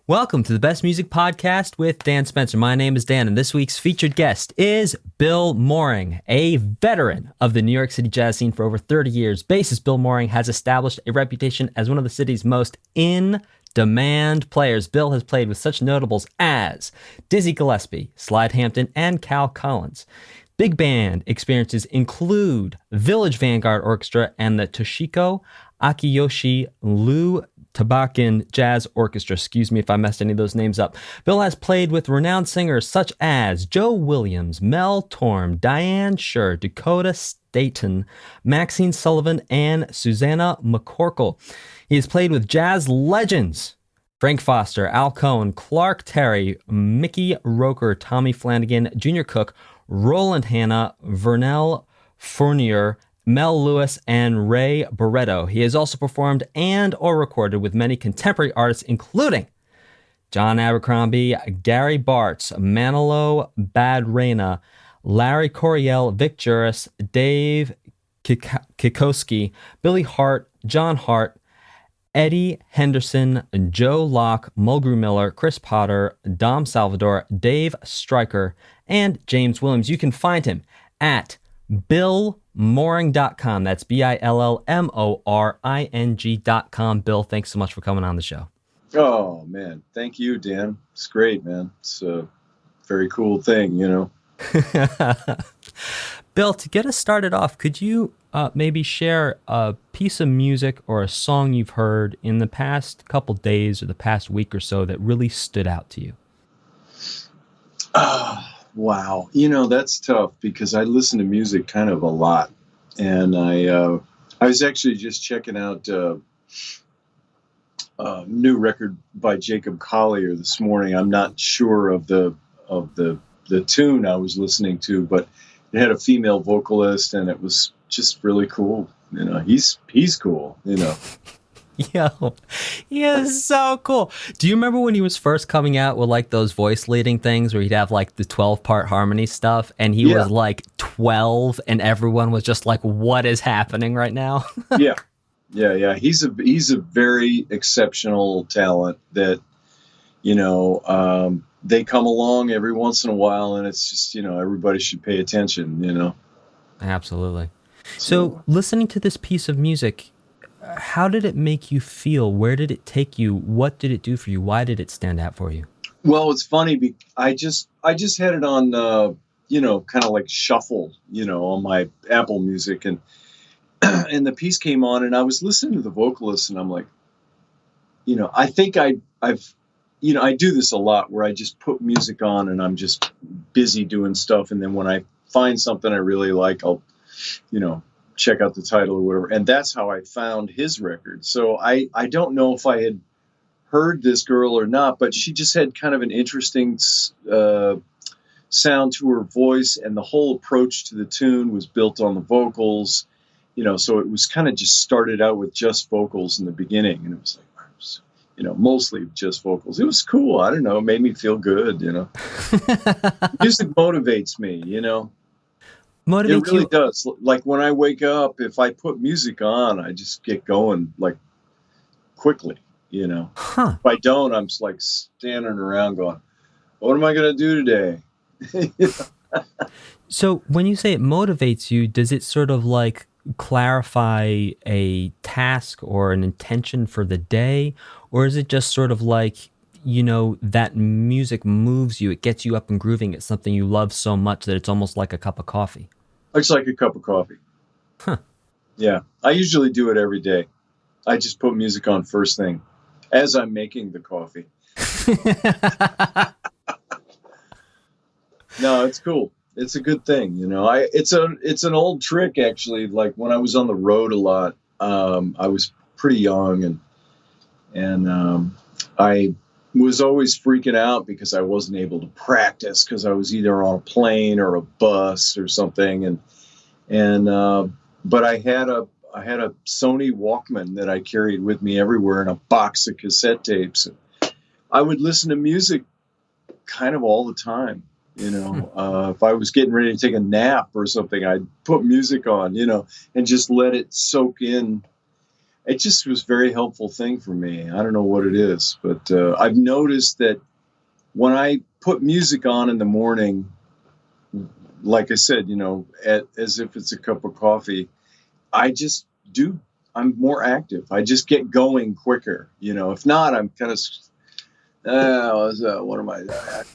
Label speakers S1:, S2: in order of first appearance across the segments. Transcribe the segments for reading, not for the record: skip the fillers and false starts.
S1: Welcome to the Best Music Podcast with Dan Spencer. My name is Dan, and this week's featured guest is Bill Mooring, a veteran of the New York City jazz scene for over 30 years. Bassist Bill Mooring has established a reputation as one of the city's most in-demand players. Bill has played with such notables as Dizzy Gillespie, Slide Hampton, and Cal Collins. Big band experiences include Village Vanguard Orchestra and the Toshiko Akiyoshi Lew Tabakin Jazz Orchestra. Excuse me if I messed any of those names up. Bill has played with renowned singers such as Joe Williams, Mel Torme, Diane Schurr, Dakota Staton, Maxine Sullivan, and Susannah McCorkle. He has played with jazz legends Frank Foster, Al Cohn, Clark Terry, Mickey Roker, Tommy Flanagan, Junior Cook, Roland Hanna, Vernel Fournier, Mel Lewis, and Ray Barretto. He has also performed and or recorded with many contemporary artists, including John Abercrombie, Gary Bartz, Manolo Badrena, Larry Coryell, Vic Juris, Dave Kikoski, Billy Hart, John Hart, Eddie Henderson, Joe Locke, Mulgrew Miller, Chris Potter, Dom Salvador, Dave Stryker, and James Williams. You can find him at BillMooring.com. That's BillMoring.com. Bill, thanks so much for coming on the show.
S2: Oh, man. Thank you, Dan. It's great, man. It's a very cool thing, you know.
S1: Bill, to get us started off, could you maybe share a piece of music or a song you've heard in the past couple days or the past week or so that really stood out to you?
S2: Wow. You know, that's tough because I listen to music kind of a lot. And I was actually just checking out a new record by Jacob Collier this morning. I'm not sure of the tune I was listening to, but it had a female vocalist and it was just really cool. You know, he's cool, you know.
S1: Yo, he is so cool. Do you remember when he was first coming out with like those voice leading things where he'd have like the 12-part harmony stuff and he was like 12 and everyone was just like, what is happening right now?
S2: Yeah. He's a very exceptional talent that, you know, they come along every once in a while and it's just, you know, everybody should pay attention, you know.
S1: Absolutely. So listening to this piece of music, how did it make you feel? Where did it take you? What did it do for you? Why did it stand out for you?
S2: Well, it's funny. I just had it on, you know, kind of like shuffle, you know, on my Apple Music, and and the piece came on, and I was listening to the vocalist, and I'm like, you know, I think I've, you know, I do this a lot where I just put music on, and I'm just busy doing stuff, and then when I find something I really like, I'll, you know, check out the title or whatever. And that's how I found his record. So I don't know if I had heard this girl or not, but she just had kind of an interesting sound to her voice. And the whole approach to the tune was built on the vocals, you know, so it was kind of just started out with just vocals in the beginning. And it was like, you know, mostly just vocals. It was cool. I don't know. It made me feel good, you know. Music motivates me, you know. It really does. Like when I wake up, if I put music on, I just get going like quickly, you know. If I don't, I'm just like standing around going, what am I going to do today? You know?
S1: So when you say it motivates you, does it sort of like clarify a task or an intention for the day? Or is it just sort of like, you know, that music moves you, it gets you up and grooving, it's something you love so much that it's almost like a cup of coffee?
S2: It's like a cup of coffee.
S1: Huh.
S2: Yeah. I usually do it every day. I just put music on first thing as I'm making the coffee. No, it's cool. It's a good thing. You know, it's an old trick, actually. Like when I was on the road a lot, I was pretty young and I was always freaking out because I wasn't able to practice because I was either on a plane or a bus or something. But I had a Sony Walkman that I carried with me everywhere and a box of cassette tapes. I would listen to music kind of all the time. You know, if I was getting ready to take a nap or something, I'd put music on, you know, and just let it soak in it just was a very helpful thing for me. I don't know what it is, but I've noticed that when I put music on in the morning, like I said, as if it's a cup of coffee, I'm more active. I just get going quicker. If not, I'm kind of, what am I,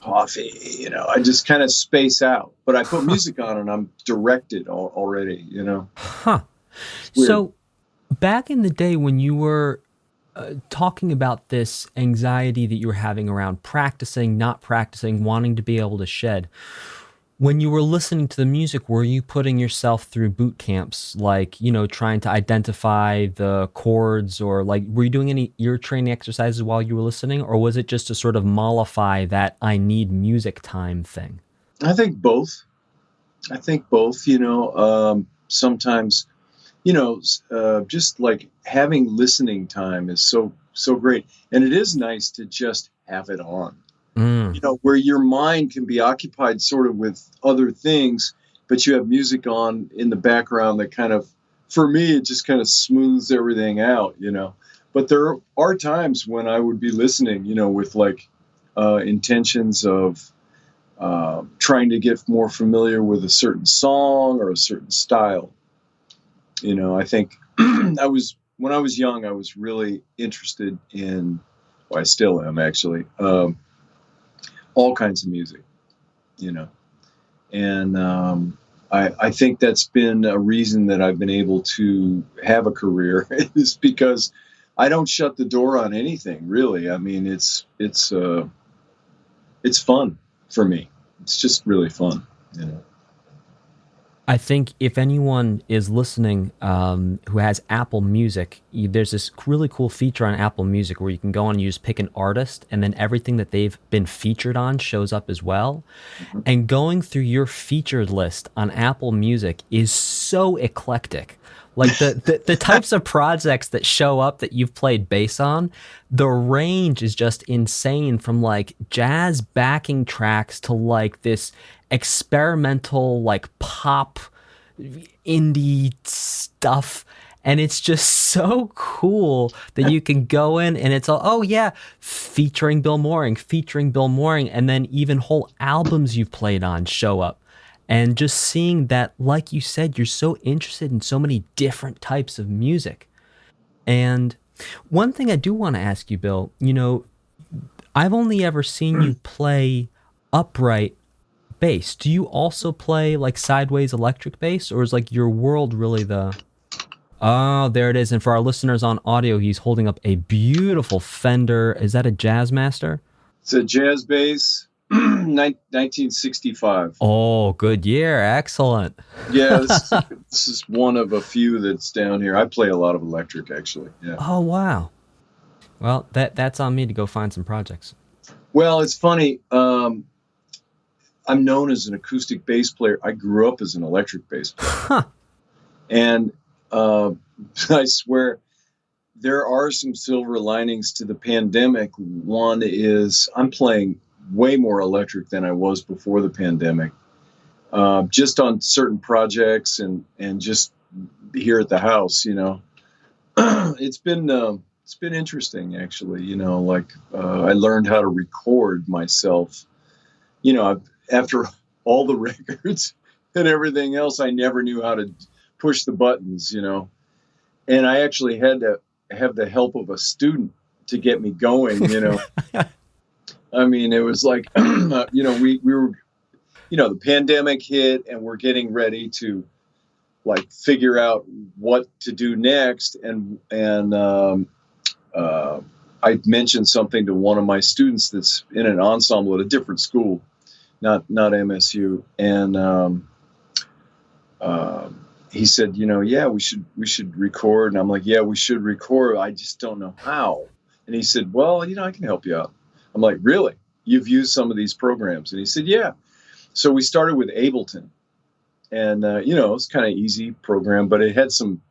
S2: coffee, I just kind of space out. But I put music on and I'm directed already,
S1: Huh. So back in the day when you were talking about this anxiety that you were having around practicing, not practicing, wanting to be able to shed, when you were listening to the music, were you putting yourself through boot camps, like, trying to identify the chords, or like, were you doing any ear training exercises while you were listening, or was it just to sort of mollify that I need music time thing?
S2: I think both. Sometimes, just like having listening time is so great. And it is nice to just have it on. Where your mind can be occupied sort of with other things, but you have music on in the background that kind of, for me, it just kind of smooths everything out, But there are times when I would be listening, with like intentions of trying to get more familiar with a certain song or a certain style. I think when I was young, I was really interested in, well, I still am actually, all kinds of music, and I think that's been a reason that I've been able to have a career is because I don't shut the door on anything, really. I mean, it's fun for me. It's just really fun,
S1: I think if anyone is listening who has Apple Music, there's this really cool feature on Apple Music where you can go on and you just pick an artist, and then everything that they've been featured on shows up as well. Mm-hmm. And going through your featured list on Apple Music is so eclectic. Like the types of projects that show up that you've played bass on, the range is just insane, from like jazz backing tracks to like this experimental like pop indie stuff. And it's just so cool that you can go in and it's all, oh yeah, featuring Bill Mooring. And then even whole albums you've played on show up. And just seeing that, like you said, you're so interested in so many different types of music. And one thing I do want to ask you, Bill, I've only ever seen you play upright bass. Do you also play like sideways electric bass, or is like your world really the... Oh, there it is. And for our listeners on audio, he's holding up a beautiful Fender. Is that a Jazzmaster?
S2: It's a jazz bass. 1965.
S1: Oh, good year. Excellent.
S2: Yeah, this is one of a few that's down here. I play a lot of electric, actually. Yeah.
S1: Oh, wow. Well, that's on me to go find some projects.
S2: Well, it's funny. I'm known as an acoustic bass player. I grew up as an electric bass player.
S1: Huh.
S2: And I swear there are some silver linings to the pandemic. One is I'm playing way more electric than I was before the pandemic, just on certain projects and just here at the house, it's been interesting actually, I learned how to record myself, after all the records and everything else, I never knew how to push the buttons, and I actually had to have the help of a student to get me going, I mean, it was like, we were, the pandemic hit and we're getting ready to like figure out what to do next. And I mentioned something to one of my students that's in an ensemble at a different school, not MSU. And he said, yeah, we should record. And I'm like, yeah, we should record. I just don't know how. And he said, well, I can help you out. I'm like, really? You've used some of these programs? And he said, yeah. So we started with Ableton, and it's kind of easy program, but it had some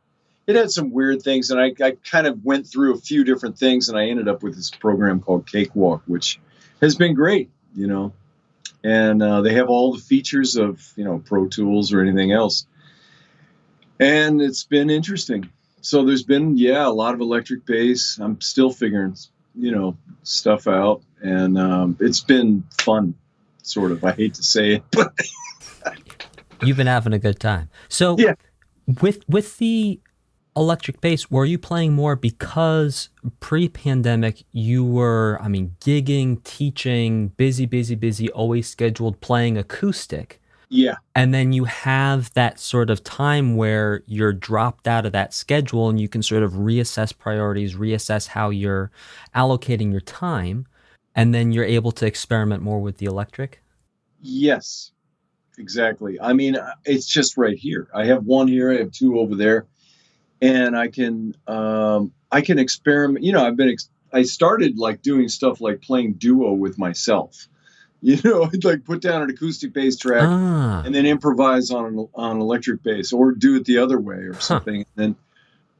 S2: weird things, and I kind of went through a few different things, and I ended up with this program called Cakewalk, which has been great, and they have all the features of Pro Tools or anything else, and it's been interesting. So there's been, a lot of electric bass. I'm still figuring, stuff out, and it's been fun, sort of. I hate to say it, but
S1: You've been having a good time. So
S2: yeah.
S1: with the electric bass, were you playing more because pre-pandemic you were, gigging, teaching, busy, always scheduled, playing acoustic?
S2: Yeah.
S1: And then you have that sort of time where you're dropped out of that schedule and you can sort of reassess priorities, reassess how you're allocating your time, and then you're able to experiment more with the electric?
S2: Yes, exactly. It's just right here. I have one here. I have two over there, and I can experiment. I started like doing stuff like playing duo with myself. I'd like put down an acoustic bass track and then improvise on electric bass, or do it the other way or something. And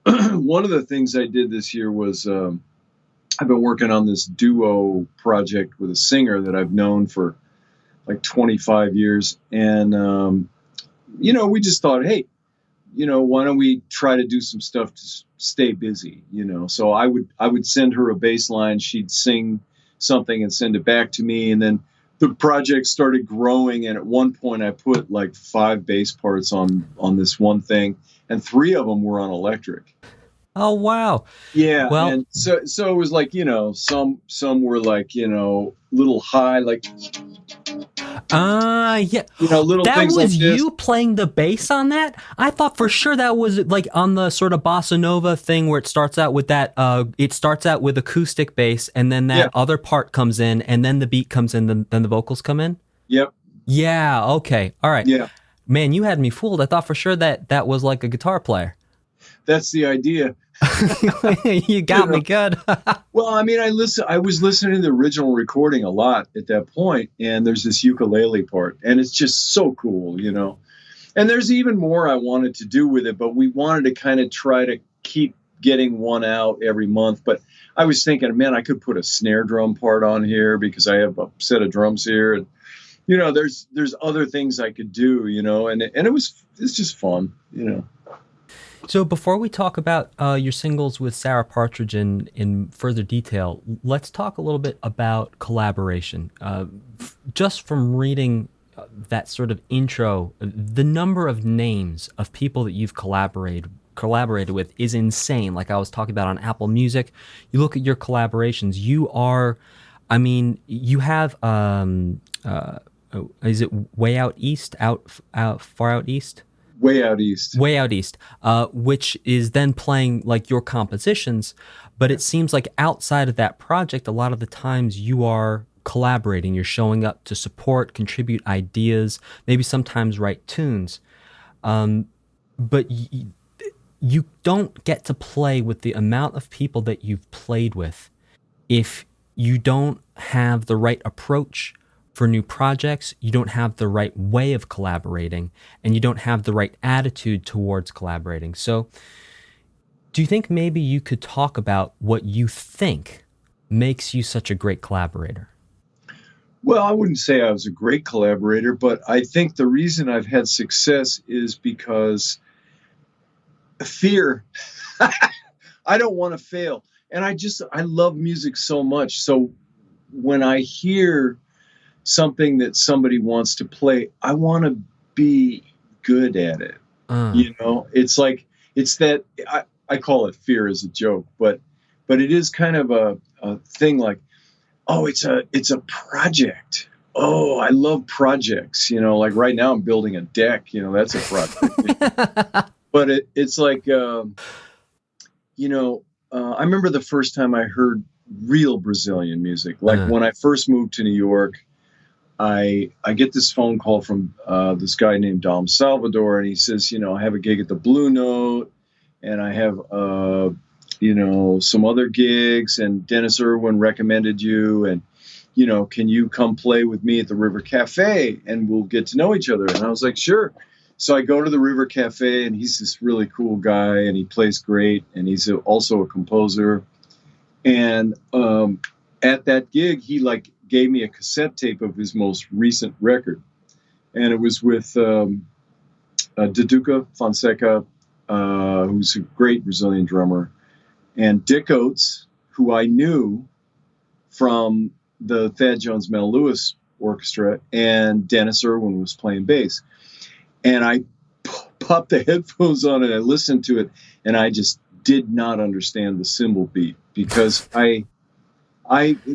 S2: then one of the things I did this year was I've been working on this duo project with a singer that I've known for like 25 years. And, we just thought, hey, why don't we try to do some stuff to stay busy, So I would send her a bass line, she'd sing something and send it back to me. And then the project started growing. And at one point I put like 5 bass parts on this one thing, and 3 of them were on electric.
S1: Oh, wow.
S2: Yeah.
S1: Well,
S2: and so it was like, some were like, little high, like,
S1: yeah.
S2: Little
S1: that
S2: things
S1: was
S2: like this.
S1: you playing the bass on that? I thought for sure that was like on the sort of bossa nova thing where it starts out with that, it starts out with acoustic bass, and then that other part comes in, and then the beat comes in, then the vocals come in?
S2: Yep.
S1: Yeah, okay. All right.
S2: Yeah.
S1: Man, you had me fooled. I thought for sure that was like a guitar player.
S2: That's the idea.
S1: You got me good.
S2: Well, I was listening to the original recording a lot at that point, and there's this ukulele part, and it's just so cool, And there's even more I wanted to do with it, but we wanted to kind of try to keep getting one out every month. But I was thinking, man, I could put a snare drum part on here because I have a set of drums here, and there's other things I could do, and it's just fun,
S1: So before we talk about your singles with Sarah Partridge in further detail, let's talk a little bit about collaboration. Just from reading that sort of intro, the number of names of people that you've collaborated with is insane. Like I was talking about on Apple Music, you look at your collaborations, you are, you have, is it Way Out East, Far Out East?
S2: Way Out East.
S1: Way Out East, which is then playing like your compositions. But it seems like outside of that project, a lot of the times you are collaborating. You're showing up to support, contribute ideas, maybe sometimes write tunes. But you don't get to play with the amount of people that you've played with if you don't have the right approach for new projects, you don't have the right way of collaborating, and you don't have the right attitude towards collaborating. So do you think maybe you could talk about what you think makes you such a great collaborator?
S2: Well, I wouldn't say I was a great collaborator, but I think the reason I've had success is because fear. I don't want to fail. And I love music so much. So when I hear something that somebody wants to play, I want to be good at it. It's like, it's that, I call it fear as a joke, but it is kind of a thing like, oh, it's a project. Oh, I love projects, like right now I'm building a deck, that's a project. But it's like, I remember the first time I heard real Brazilian music, like when I first moved to New York, I get this phone call from this guy named Dom Salvador, and he says, I have a gig at the Blue Note, and I have, some other gigs, and Dennis Irwin recommended you, and, can you come play with me at the River Cafe, and we'll get to know each other? And I was like, sure. So I go to the River Cafe, and he's this really cool guy, and he plays great, and he's also a composer. And at that gig, he gave me a cassette tape of his most recent record, and it was with Duduca Fonseca, who's a great Brazilian drummer, and Dick Oates, who I knew from the Thad Jones Mel Lewis Orchestra, and Dennis Irwin was playing bass. And I popped the headphones on and I listened to it, and I just did not understand the cymbal beat, because I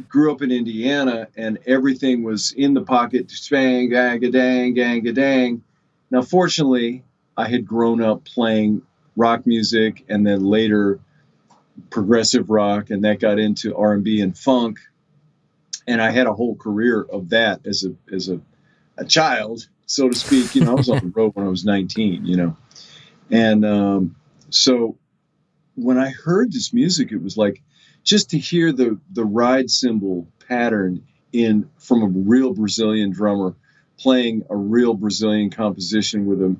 S2: grew up in Indiana and everything was in the pocket, spang, gang, dang, gang, dang. Now, fortunately, I had grown up playing rock music and then later progressive rock, and that got into R&B and funk. And I had a whole career of that as a child, so to speak. I was on the road when I was 19, And so when I heard this music, it was like just to hear the ride cymbal pattern from a real Brazilian drummer playing a real Brazilian composition with a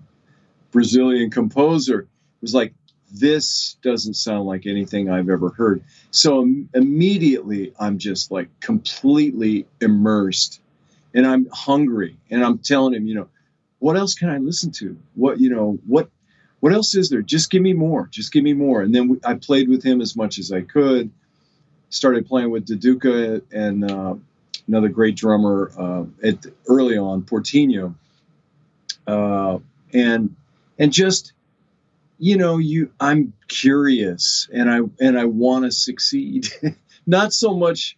S2: Brazilian composer. It was like, this doesn't sound like anything I've ever heard. So immediately I'm just like completely immersed, and I'm hungry, and I'm telling him, what else can I listen to? What else is there? Just give me more. Just give me more. And then I played with him as much as I could. Started playing with Duduka and another great drummer early on, Portinho. And just, I'm curious, and I want to succeed. Not so much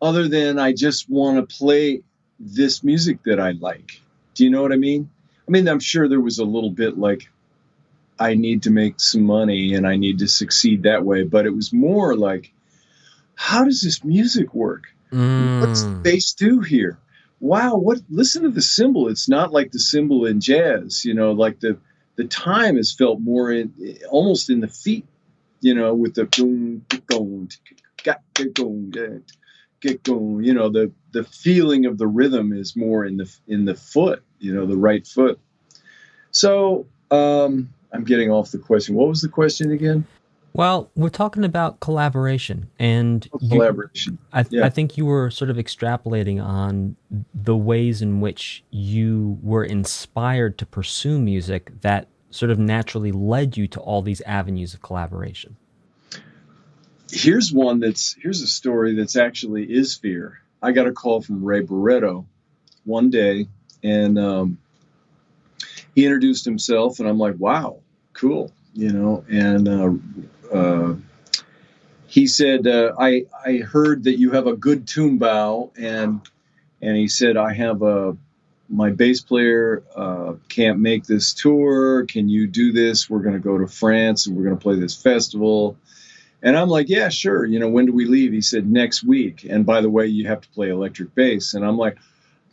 S2: other than I just want to play this music that I like. Do you know what I mean? I'm sure there was a little bit like, I need to make some money and I need to succeed that way. But it was more like, how does this music work? What's the bass do here? Wow, listen to the cymbal. It's not like the cymbal in jazz, like the time is felt more almost in the feet, with the boom, get going, the feeling of the rhythm is more in the foot, the right foot. So I'm getting off the question. What was the question again?
S1: Well, we're talking about collaboration, and
S2: collaboration.
S1: I think you were sort of extrapolating on the ways in which you were inspired to pursue music that sort of naturally led you to all these avenues of collaboration.
S2: Here's a story that's actually is fear. I got a call from Ray Barretto one day, and he introduced himself, and I'm like, wow, cool, and he said, I heard that you have a good tumbao, and he said, I have my bass player can't make this tour. Can you do this? We're going to go to France and we're going to play this festival. And I'm like, yeah, sure. When do we leave? He said, next week. And by the way, you have to play electric bass. And I'm like,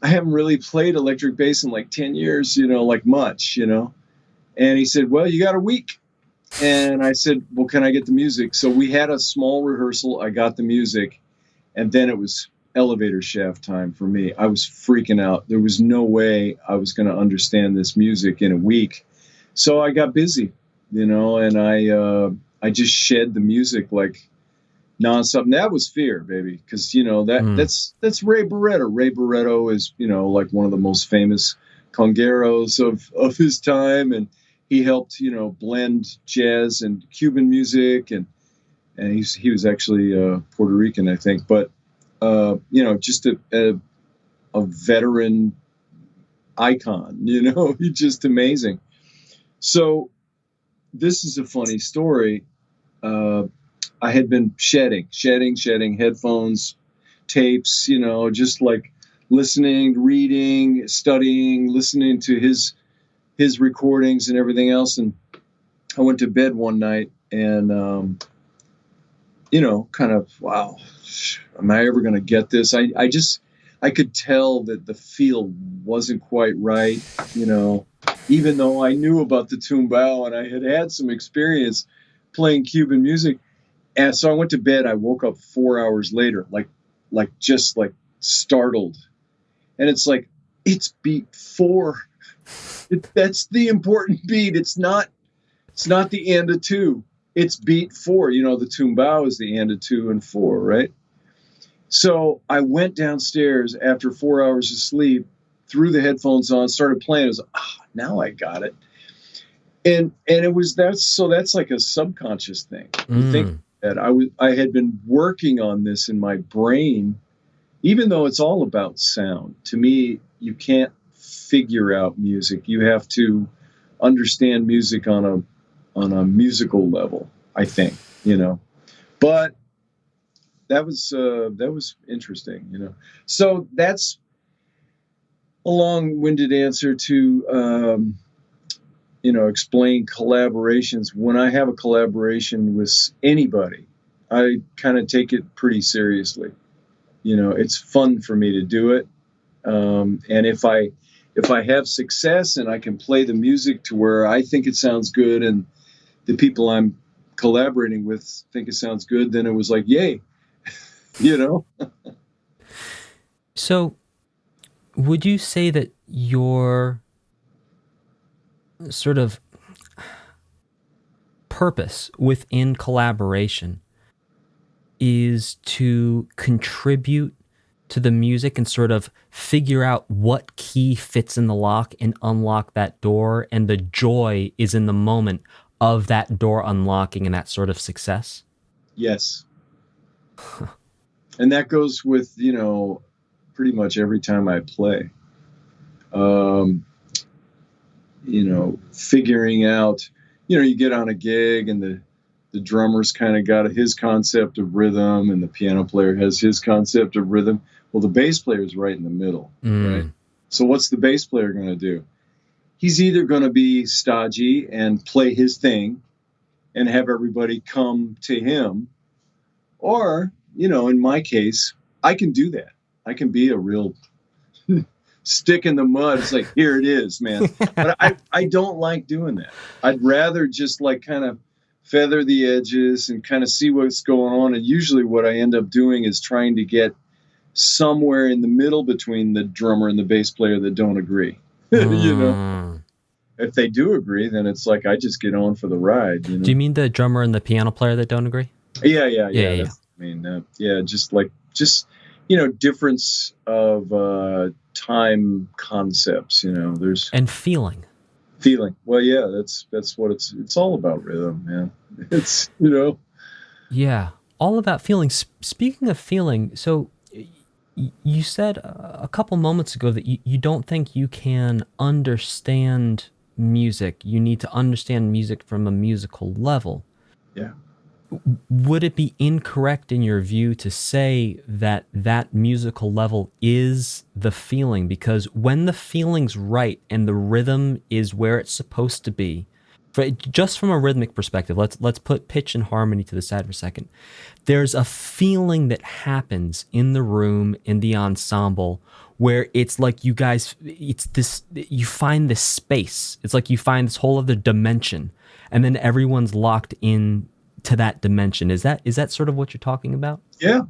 S2: I haven't really played electric bass in like 10 years, like much, And he said, well, you got a week. And I said, well, can I get the music? So we had a small rehearsal. I got the music. And then it was elevator shaft time for me. I was freaking out. There was no way I was going to understand this music in a week. So I got busy, and I just shed the music like nonstop. And that was fear, baby. Because, that's Ray Barretto. Ray Barretto is, like one of the most famous congueros of his time. And he helped, blend jazz and Cuban music. And he was actually Puerto Rican, I think. But, just a veteran icon, he's just amazing. So this is a funny story. I had been shedding headphones, tapes, just like listening, reading, studying, listening to his recordings and everything else. And I went to bed one night and, kind of, wow, am I ever going to get this? I could tell that the feel wasn't quite right, even though I knew about the tumbao and I had some experience playing Cuban music. And so I went to bed. I woke up 4 hours later, just startled. And it's like, it's beat 4. That's the important beat. It's not the end of 2. It's beat 4. The tumbao is the end of 2 and 4, right? So I went downstairs after 4 hours of sleep, threw the headphones on, started playing. It was now I got it. And it was that's like a subconscious thing. You think that I had been working on this in my brain, even though it's all about sound. To me, you can't figure out music. You have to understand music on a musical level, I think, But that was interesting, So that's a long-winded answer to explain collaborations. When I have a collaboration with anybody, I kind of take it pretty seriously. It's fun for me to do it. And if I have success and I can play the music to where I think it sounds good and the people I'm collaborating with think it sounds good, then it was like, yay,
S1: So would you say that your sort of purpose within collaboration is to contribute to the music and sort of figure out what key fits in the lock and unlock that door, and the joy is in the moment of that door unlocking and that sort of success?
S2: Yes. And that goes with, pretty much every time I play. Figuring out, you get on a gig and the drummer's kind of got his concept of rhythm and the piano player has his concept of rhythm. Well, the bass player is right in the middle, right? So what's the bass player going to do? He's either going to be stodgy and play his thing and have everybody come to him, or, in my case, I can do that. I can be a real stick in the mud. It's like, here it is, man. But I don't like doing that. I'd rather just like kind of feather the edges and kind of see what's going on. And usually what I end up doing is trying to get somewhere in the middle between the drummer and the bass player that don't agree. If they do agree, then it's like I just get on for the ride.
S1: Do you mean the drummer and the piano player that don't agree?
S2: Yeah. Just difference of time concepts. There's
S1: and feeling.
S2: Well, yeah, that's what it's all about. Rhythm, man. It's
S1: Yeah, all about feeling. Speaking of feeling, so you said a couple moments ago that you don't think you can understand music. You need to understand music from a musical level.
S2: Yeah.
S1: Would it be incorrect in your view to say that that musical level is the feeling? Because when the feeling's right and the rhythm is where it's supposed to be, just from a rhythmic perspective, let's put pitch and harmony to the side for a second. There's a feeling that happens in the room, in the ensemble, where it's like you find this space. It's like you find this whole other dimension, and then everyone's locked in to that dimension. Is that sort of what you're talking about?
S2: Yeah.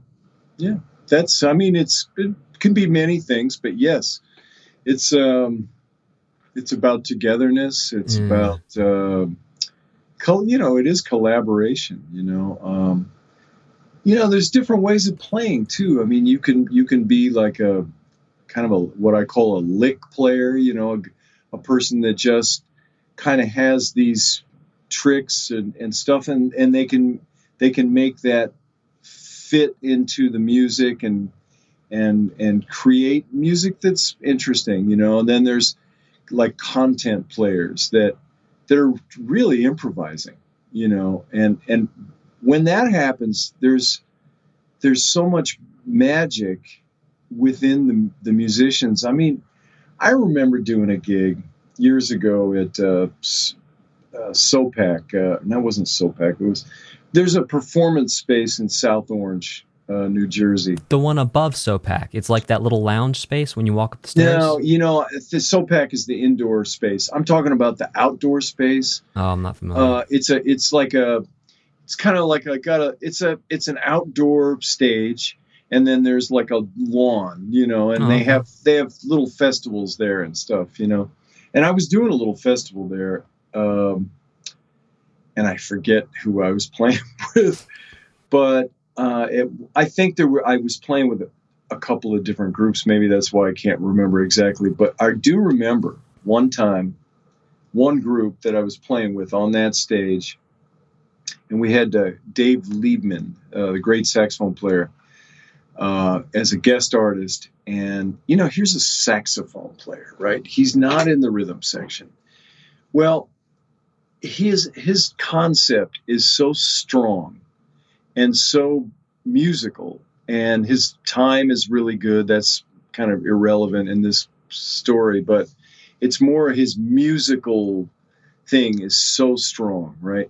S2: That's, it can be many things, but yes, it's about togetherness. It's about, it is collaboration, there's different ways of playing too. You can be like a kind of what I call a lick player, a person that just kind of has these tricks and stuff, and they can make that fit into the music and create music that's interesting, and then there's like content players that are really improvising, and when that happens, there's so much magic within the musicians. I remember doing a gig years ago at SOPAC. That wasn't SOPAC. There's a performance space in South Orange, New Jersey.
S1: The one above SOPAC. It's like that little lounge space when you walk up the stairs.
S2: No, the SOPAC is the indoor space. I'm talking about the outdoor space.
S1: Oh, I'm not familiar.
S2: It's an outdoor stage, and then there's like a lawn, and they have little festivals there and stuff, and I was doing a little festival there. And I forget who I was playing with, but I think I was playing with a couple of different groups. Maybe that's why I can't remember exactly. But I do remember one time one group that I was playing with on that stage, and we had Dave Liebman, the great saxophone player, as a guest artist. And, here's a saxophone player, right? He's not in the rhythm section. Well, his concept is so strong and so musical, and his time is really good. That's kind of irrelevant in this story, but it's more his musical thing is so strong, right?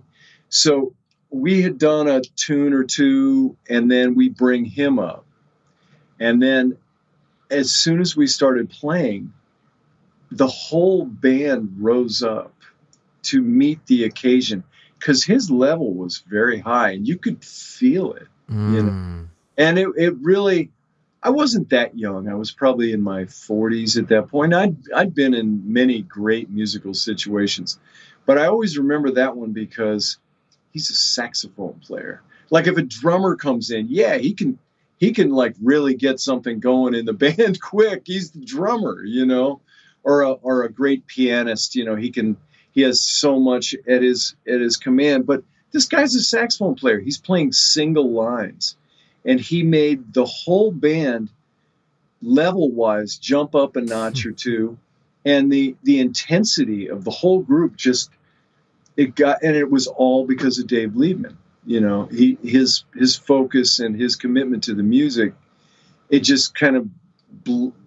S2: So we had done a tune or two, and then we bring him up. And then as soon as we started playing, the whole band rose up to meet the occasion because his level was very high and you could feel it, And it really, I wasn't that young. I was probably in my 40s at that point. I'd been in many great musical situations, but I always remember that one because he's a saxophone player. Like if a drummer comes in, yeah, he can like really get something going in the band quick. He's the drummer, or a great pianist, he has so much at his command. But this guy's a saxophone player. He's playing single lines, and he made the whole band level-wise jump up a notch or two, and the intensity of the whole group it was all because of Dave Liebman. His focus and his commitment to the music, it just kind of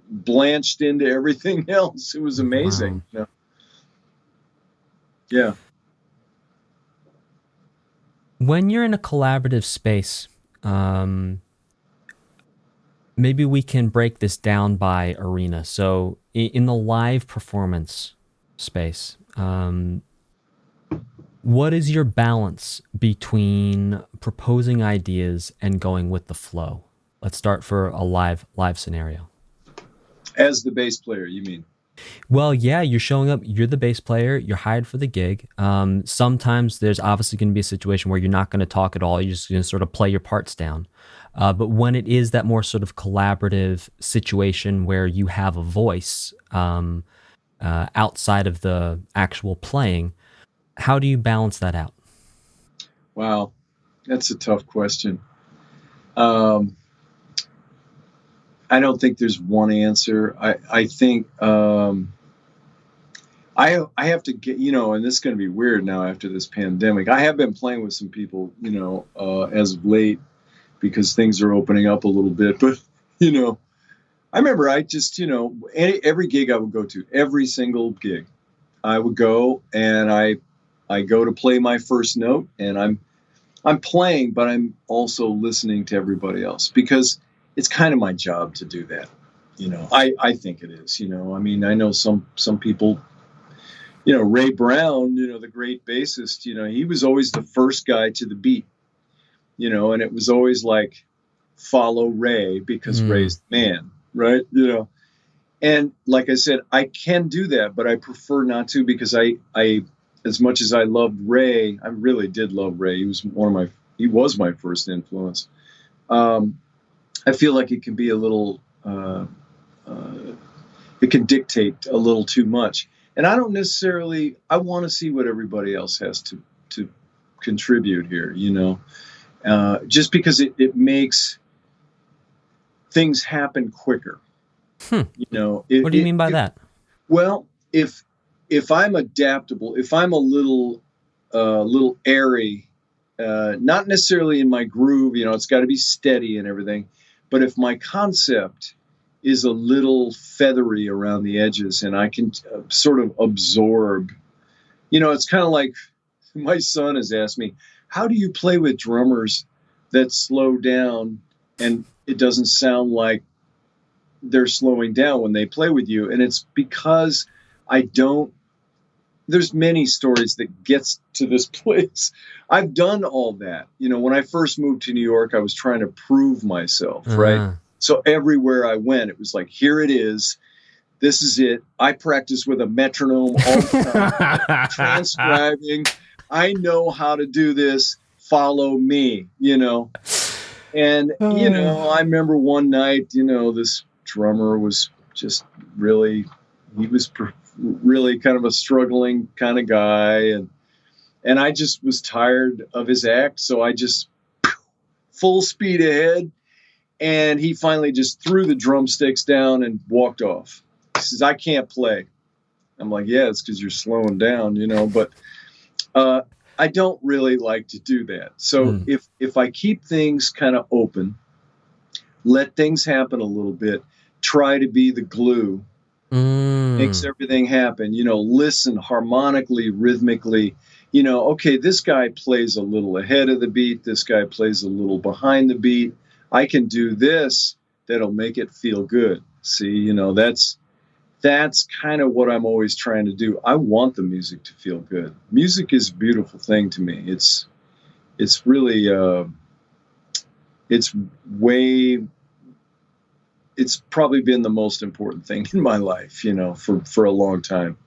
S2: blanched into everything else. It was amazing.
S1: Wow.
S2: Yeah.
S1: When you're in a collaborative space, maybe we can break this down by arena. So in the live performance space, what is your balance between proposing ideas and going with the flow? Let's start for a live scenario.
S2: As the bass player, you mean?
S1: Well, yeah, you're showing up, you're the bass player, you're hired for the gig. Sometimes there's obviously going to be a situation where you're not going to talk at all. You're just going to sort of play your parts down. But when it is that more sort of collaborative situation where you have a voice outside of the actual playing, how do you balance that out?
S2: Wow, that's a tough question. I don't think there's one answer. I think I have to get, and this is going to be weird now after this pandemic. I have been playing with some people, as of late because things are opening up a little bit. But, I remember I just, every gig I would go to, every single gig, I would go and I go to play my first note, and I'm playing, but I'm also listening to everybody else because it's kind of my job to do that. I think it is, I mean, I know some people, Ray Brown, the great bassist, he was always the first guy to the beat, and it was always like, follow Ray because Ray's the man, right? And like I said, I can do that, but I prefer not to because I as much as I loved Ray, I really did love Ray. He was my first influence. I feel like it can be a little, it can dictate a little too much. And I don't necessarily, I want to see what everybody else has to contribute here, just because it makes things happen quicker.
S1: What do you mean by that?
S2: Well, if I'm adaptable, if I'm a little airy, not necessarily in my groove, it's got to be steady and everything. But if my concept is a little feathery around the edges and I can sort of absorb, it's kind of like my son has asked me, how do you play with drummers that slow down and it doesn't sound like they're slowing down when they play with you? And it's because there's many stories that gets to this place. I've done all that. When I first moved to New York, I was trying to prove myself, right? So everywhere I went, it was like, here it is. This is it. I practice with a metronome all the time, transcribing. I know how to do this. Follow me, And, I remember one night, this drummer was just really, he was really kind of a struggling kind of guy, and I just was tired of his act, so I just full speed ahead, and he finally just threw the drumsticks down and walked off. He says, "I can't play." I'm like, "Yeah, it's because you're slowing down, but I don't really like to do that. So if I keep things kind of open, let things happen a little bit, try to be the glue, makes everything happen, listen harmonically, rhythmically, okay, this guy plays a little ahead of the beat, this guy plays a little behind the beat. I can do this, that'll make it feel good." See, that's kind of what I'm always trying to do. I want the music to feel good. Music is a beautiful thing to me. It's really, it's probably been the most important thing in my life, for a long time,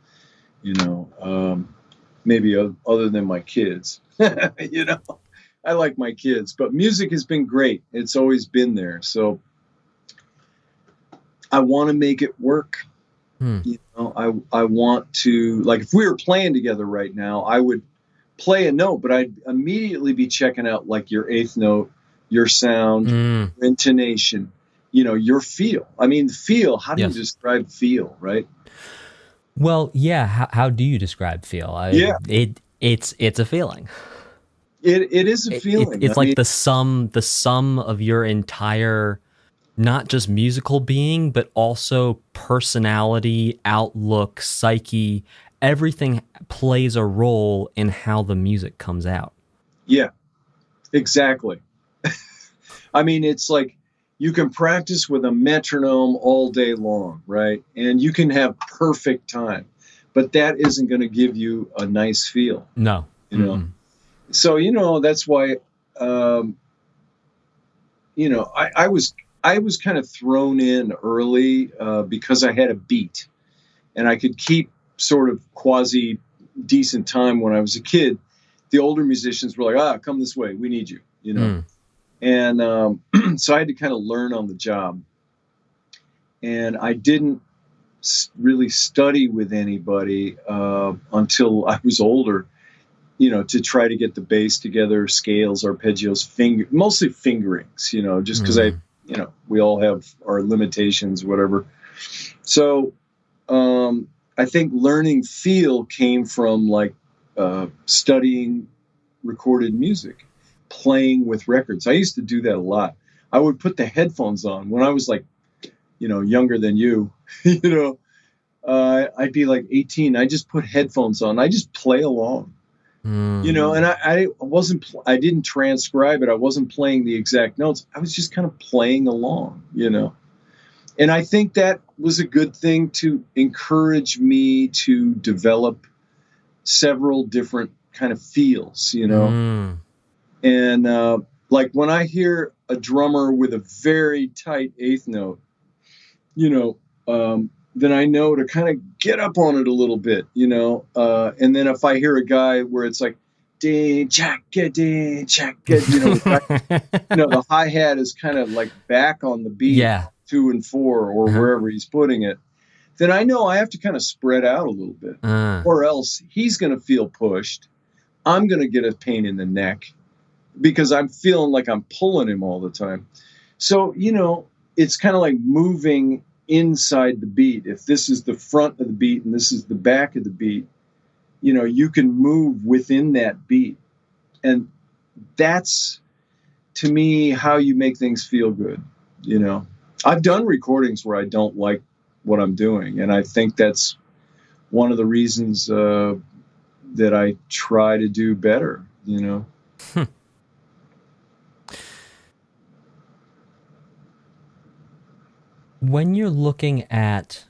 S2: maybe other than my kids, I like my kids, but music has been great. It's always been there. So I want to make it work. I want to, like, if we were playing together right now, I would play a note, but I'd immediately be checking out like your eighth note, your sound, your intonation, your feel. I mean, feel, how do you describe feel, right?
S1: Well, yeah. How do you describe feel? It's a feeling.
S2: It is a feeling.
S1: It's like the sum of your entire, not just musical being, but also personality, outlook, psyche. Everything plays a role in how the music comes out. Yeah,
S2: exactly. I mean, it's like you can practice with a metronome all day long, right? And you can have perfect time, but that isn't going to give you a nice feel.
S1: No.
S2: So, that's why, I was kind of thrown in early because I had a beat and I could keep sort of quasi decent time when I was a kid. The older musicians were like, come this way. We need you, And so I had to kind of learn on the job. And I didn't really study with anybody until I was older, to try to get the bass together, scales, arpeggios, mostly fingerings, just because we all have our limitations, whatever. So I think learning feel came from like studying recorded music, playing with records. I used to do that a lot. I would put the headphones on when I was like, younger than you, I'd be like 18. I just put headphones on. I just play along. And I didn't transcribe it. I wasn't playing the exact notes. I was just kind of playing along, and I think that was a good thing to encourage me to develop several different kind of feels, and like when I hear a drummer with a very tight eighth note, then I know to kind of get up on it a little bit, and then if I hear a guy where it's like, the hi-hat is kind of like back on the beat, 2 and 4 or wherever he's putting it, then I know I have to kind of spread out a little bit, or else he's going to feel pushed. I'm going to get a pain in the neck because I'm feeling like I'm pulling him all the time. So, it's kind of like moving inside the beat. If this is the front of the beat and this is the back of the beat, you can move within that beat. And that's, to me, how you make things feel good. I've done recordings where I don't like what I'm doing. And I think that's one of the reasons that I try to do better,
S1: When you're looking at,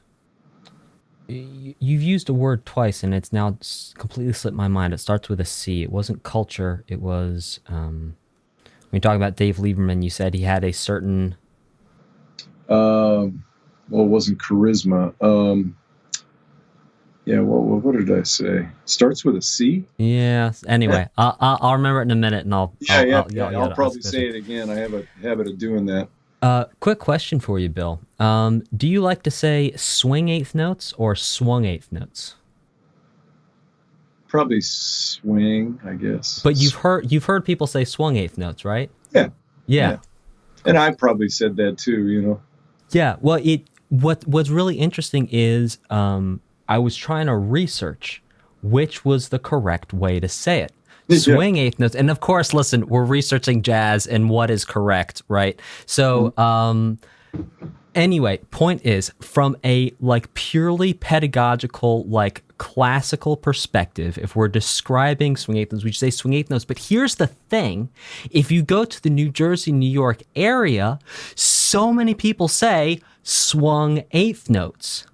S1: you've used a word twice and it's now completely slipped my mind. It starts with a C. It wasn't culture. It was, when you talk about Dave Lieberman, you said he had a certain...
S2: well, it wasn't charisma. What did I say? Starts with a C?
S1: Yeah. Anyway, I'll remember it in a minute and I'll
S2: probably say it again. I have a habit of doing that.
S1: Quick question for you, Bill. Do you like to say swing eighth notes or swung eighth notes?
S2: Probably swing, I guess.
S1: But you've heard people say swung eighth notes, right?
S2: Yeah.
S1: Yeah.
S2: And I probably said that too, you know.
S1: Yeah. Well, what's really interesting is I was trying to research which was the correct way to say it. Swing eighth notes. And of course, listen, we're researching jazz and what is correct, right? So anyway, point is, from a like purely pedagogical, like classical perspective, if we're describing swing eighth notes, we say swing eighth notes. But here's the thing. If you go to the New Jersey, New York area, so many people say swung eighth notes.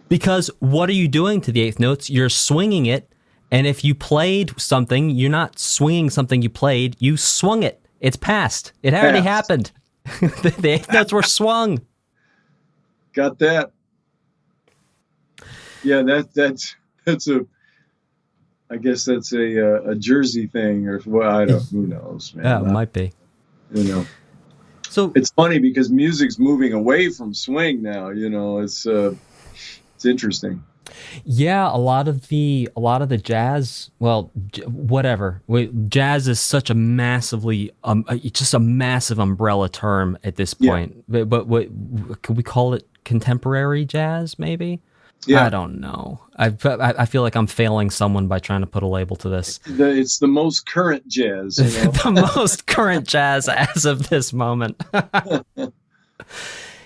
S1: Because what are you doing to the eighth notes? You're swinging it. And if you played something, you're not swinging something you played, you swung it. It's past. It already happened. The eighth notes were swung.
S2: Got that. Yeah, that's a, I guess that's a Jersey thing, or who knows, man.
S1: Yeah, it might be.
S2: You know.
S1: So
S2: it's funny because music's moving away from swing now, you know. It's interesting.
S1: Yeah, a lot of the jazz, well, whatever. Jazz is such a massively, just a massive umbrella term at this point. Yeah. But what could we call it? Contemporary jazz, maybe? Yeah. I don't know. I feel like I'm failing someone by trying to put a label to this.
S2: It's the most current jazz. You know?
S1: The most current jazz as of this moment.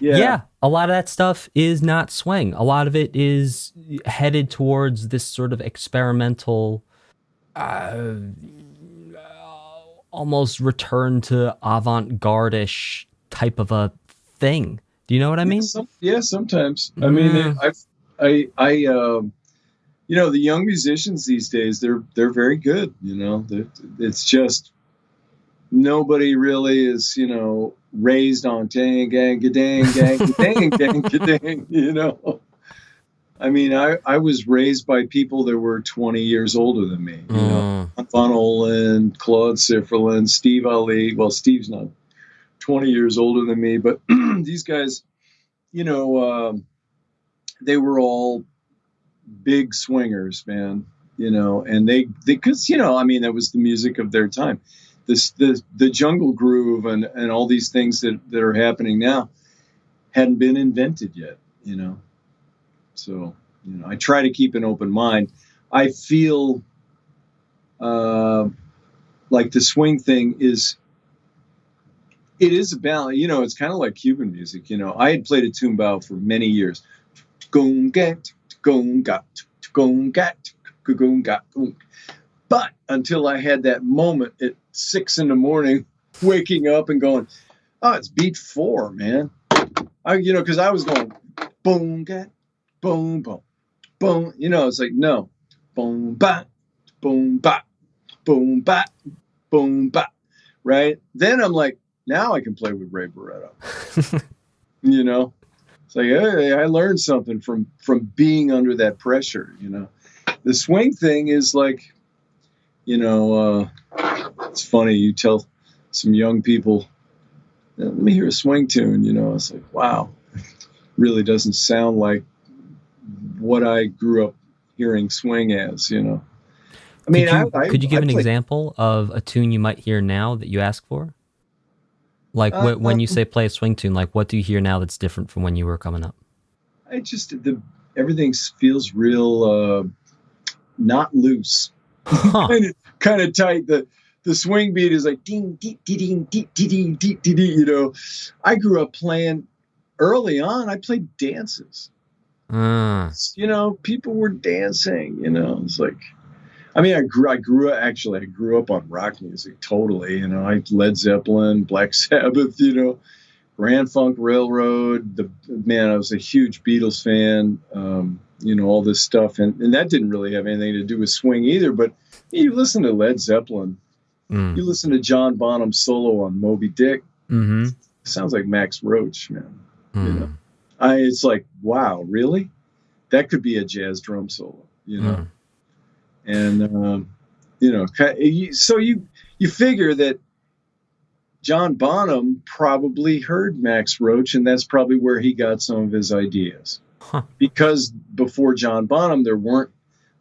S1: Yeah, a lot of that stuff is not swing. A lot of it is headed towards this sort of experimental, almost return to avant-garde-ish type of a thing. Do you know what I mean?
S2: Yeah, sometimes. I mean, I you know, the young musicians these days, they're very good. You know, it's just nobody really is, you know, raised on dang gang dang gang dang gang dang. You know, I mean, I was raised by people that were 20 years older than me. You know, Von Olin, Claude Sifferlin, Steve Ali. Well, Steve's not 20 years older than me, but these guys, you know, they were all big swingers, man, you know, and they because, you know, I mean, that was the music of their time. The jungle groove and all these things that are happening now hadn't been invented yet, you know. So, you know, I try to keep an open mind. I feel like the swing thing is a balance. You know, it's kind of like Cuban music. You know, I had played a tumbao for many years. But until I had that moment at 6 a.m, waking up and going, oh, it's beat 4, man. You know, because I was going boom, gat, boom, boom, boom. You know, it's like, no, boom, ba, boom, ba, boom, ba, boom, ba. Right? Then I'm like, now I can play with Ray Barretto. You know, it's like, hey, I learned something from being under that pressure. You know, the swing thing is like, you know, it's funny. You tell some young people, let me hear a swing tune. You know, it's like, wow, really doesn't sound like what I grew up hearing swing as. You know, I mean,
S1: could you give an example of a tune you might hear now that you ask for? Like when you say play a swing tune, like what do you hear now that's different from when you were coming up?
S2: Everything feels real, not loose, kind of tight. The swing beat is like ding ding ding ding ding ding ding. You know, I grew up playing early on. I played dances. You know, people were dancing. You know, it's like. I mean, I grew up on rock music totally. You know, Led Zeppelin, Black Sabbath, you know, Grand Funk Railroad. I was a huge Beatles fan. You know, all this stuff, and that didn't really have anything to do with swing either. But you listen to Led Zeppelin, you listen to John Bonham's solo on Moby Dick. Mm-hmm. Sounds like Max Roach, man. You know, it's like, wow, really? That could be a jazz drum solo. You know. And, you know, so you figure that John Bonham probably heard Max Roach, and that's probably where he got some of his ideas.
S1: Huh.
S2: Because before John Bonham, there weren't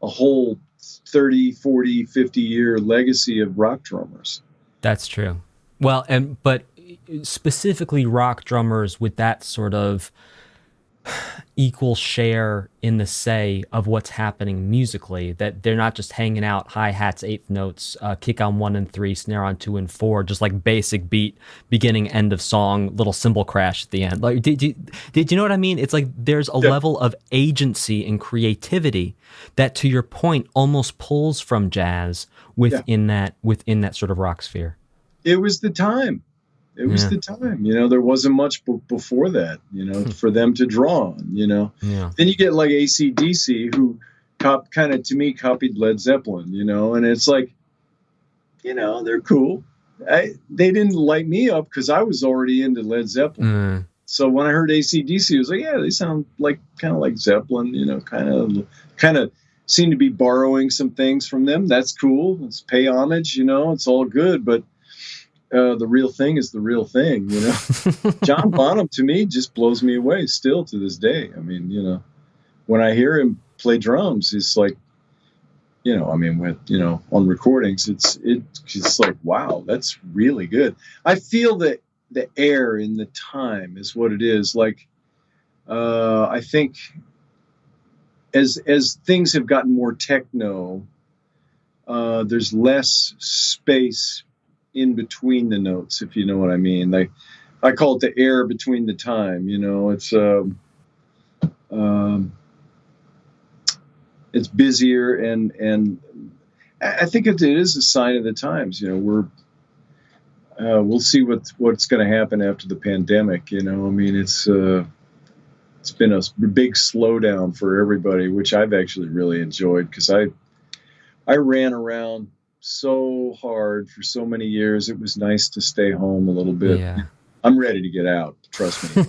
S2: a whole 30, 40, 50-year legacy of rock drummers.
S1: That's true. Well, but specifically rock drummers with that sort of equal share in the say of what's happening musically, that they're not just hanging out hi-hats, eighth notes, kick on 1 and 3, snare on 2 and 4, just like basic beat, beginning, end of song, little cymbal crash at the end. Like, did you know what I mean? It's like there's a level of agency and creativity that, to your point, almost pulls from jazz within that sort of rock sphere.
S2: It was the time. It was the time, there wasn't much before that, for them to draw on,
S1: Yeah.
S2: Then you get like AC/DC, who kind of, to me, copied Led Zeppelin, and it's like, they're cool. They didn't light me up because I was already into Led Zeppelin. So when I heard AC/DC, I was like, yeah, they sound like kind of like Zeppelin, kind of seem to be borrowing some things from them. That's cool. Let's pay homage, it's all good. But the real thing is the real thing, John Bonham, to me, just blows me away still to this day. I mean, when I hear him play drums, it's like, on recordings, it's like, wow, that's really good. I feel that the air in the time is what it is. Like, I think as things have gotten more techno, there's less space in between the notes, if you know what I mean. Like, I call it the air between the time. It's busier, and I think it is a sign of the times. We'll see what's going to happen after the pandemic. I mean, it's been a big slowdown for everybody, which I've actually really enjoyed, because I ran around so hard for so many years. It was nice to stay home a little bit.
S1: Yeah.
S2: I'm ready to get out, trust me.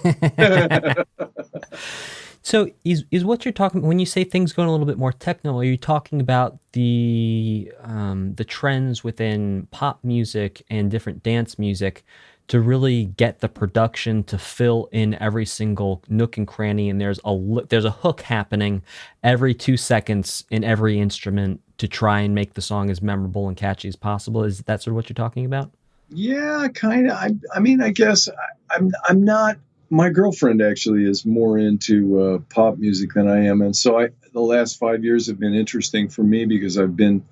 S1: So is what you're talking, when you say things going a little bit more techno, are you talking about the trends within pop music and different dance music to really get the production to fill in every single nook and cranny, and there's a hook happening every 2 seconds in every instrument to try and make the song as memorable and catchy as possible? Is that sort of what you're talking about?
S2: Yeah, kind of. I mean, I guess I'm not. My girlfriend actually is more into pop music than I am, and so the last 5 years have been interesting for me because I've been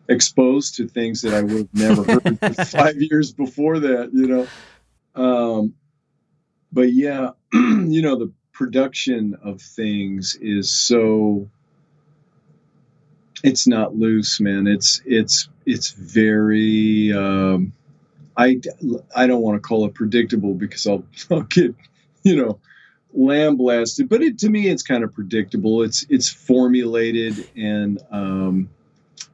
S2: exposed to things that I would have never heard 5 years before that. But yeah, the production of things is so. It's not loose, man. It's very. I don't want to call it predictable because I'll get, lambasted. But to me, it's kind of predictable. It's formulated, and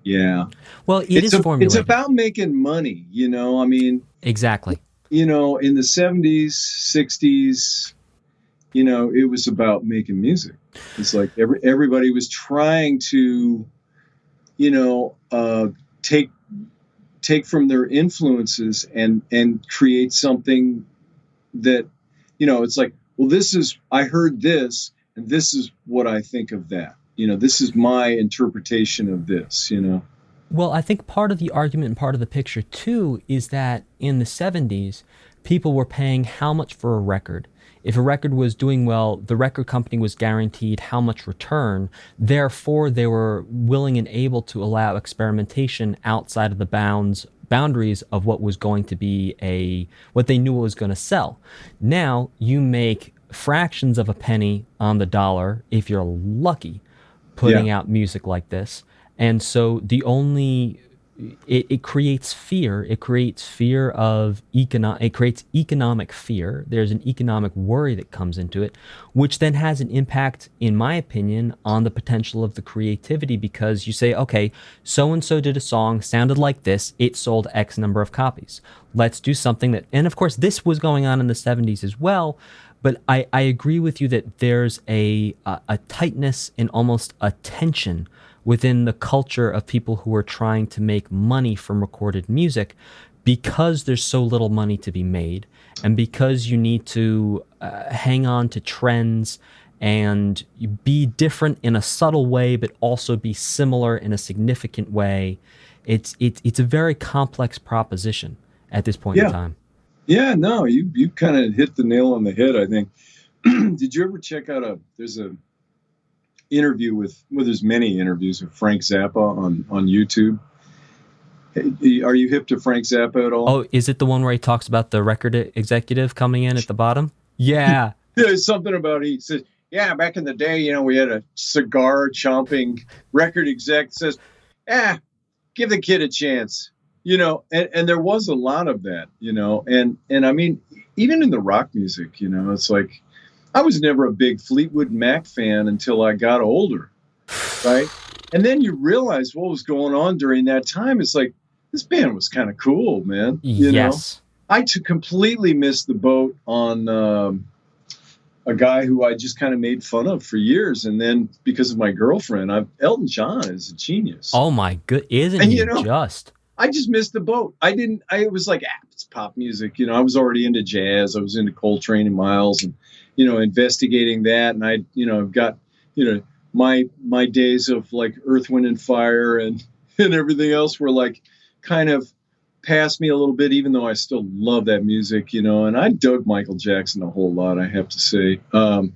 S2: yeah.
S1: Well, it's formulated.
S2: It's about making money. I mean,
S1: exactly.
S2: In the 70s, 60s, it was about making music. It's like everybody was trying to, take from their influences and create something that, it's like, well, I heard this, and this is what I think of that. This is my interpretation of this,
S1: Well, I think part of the argument and part of the picture, too, is that in the 70s, people were paying how much for a record. If a record was doing well, the record company was guaranteed how much return. Therefore, they were willing and able to allow experimentation outside of the boundaries of what was going to be what they knew was going to sell. Now, you make fractions of a penny on the dollar, if you're lucky, putting out music like this. And so it creates fear. It creates fear of it creates economic fear. There's an economic worry that comes into it, which then has an impact, in my opinion, on the potential of the creativity, because you say, okay, so-and-so did a song, sounded like this, it sold X number of copies. Let's do something that, and of course this was going on in the 70s as well, but I agree with you that there's a tightness and almost a tension within the culture of people who are trying to make money from recorded music, because there's so little money to be made, and because you need to hang on to trends and be different in a subtle way, but also be similar in a significant way, it's a very complex proposition at this point in time.
S2: Yeah, no, you kind of hit the nail on the head, I think. Did you ever check out there's a interview there's many interviews with Frank Zappa on YouTube. Are you hip to Frank Zappa at all?
S1: Oh, is it the one where he talks about the record executive coming in at the bottom? Yeah.
S2: There's something about, he says, yeah, back in the day, we had a cigar chomping record exec that says, give the kid a chance, and there was a lot of that, and I mean, even in the rock music, it's like, I was never a big Fleetwood Mac fan until I got older, right? And then you realize what was going on during that time. It's like, this band was kind of cool, man. You know? I completely missed the boat on a guy who I just kind of made fun of for years. And then because of my girlfriend, Elton John is a genius.
S1: Oh my good, isn't he just?
S2: I just missed the boat. I was like, it's pop music. I was already into jazz. I was into Coltrane and Miles and, investigating that. And I've got, my days of like Earth, Wind and Fire and everything else were like kind of past me a little bit, even though I still love that music, and I dug Michael Jackson a whole lot, I have to say. But,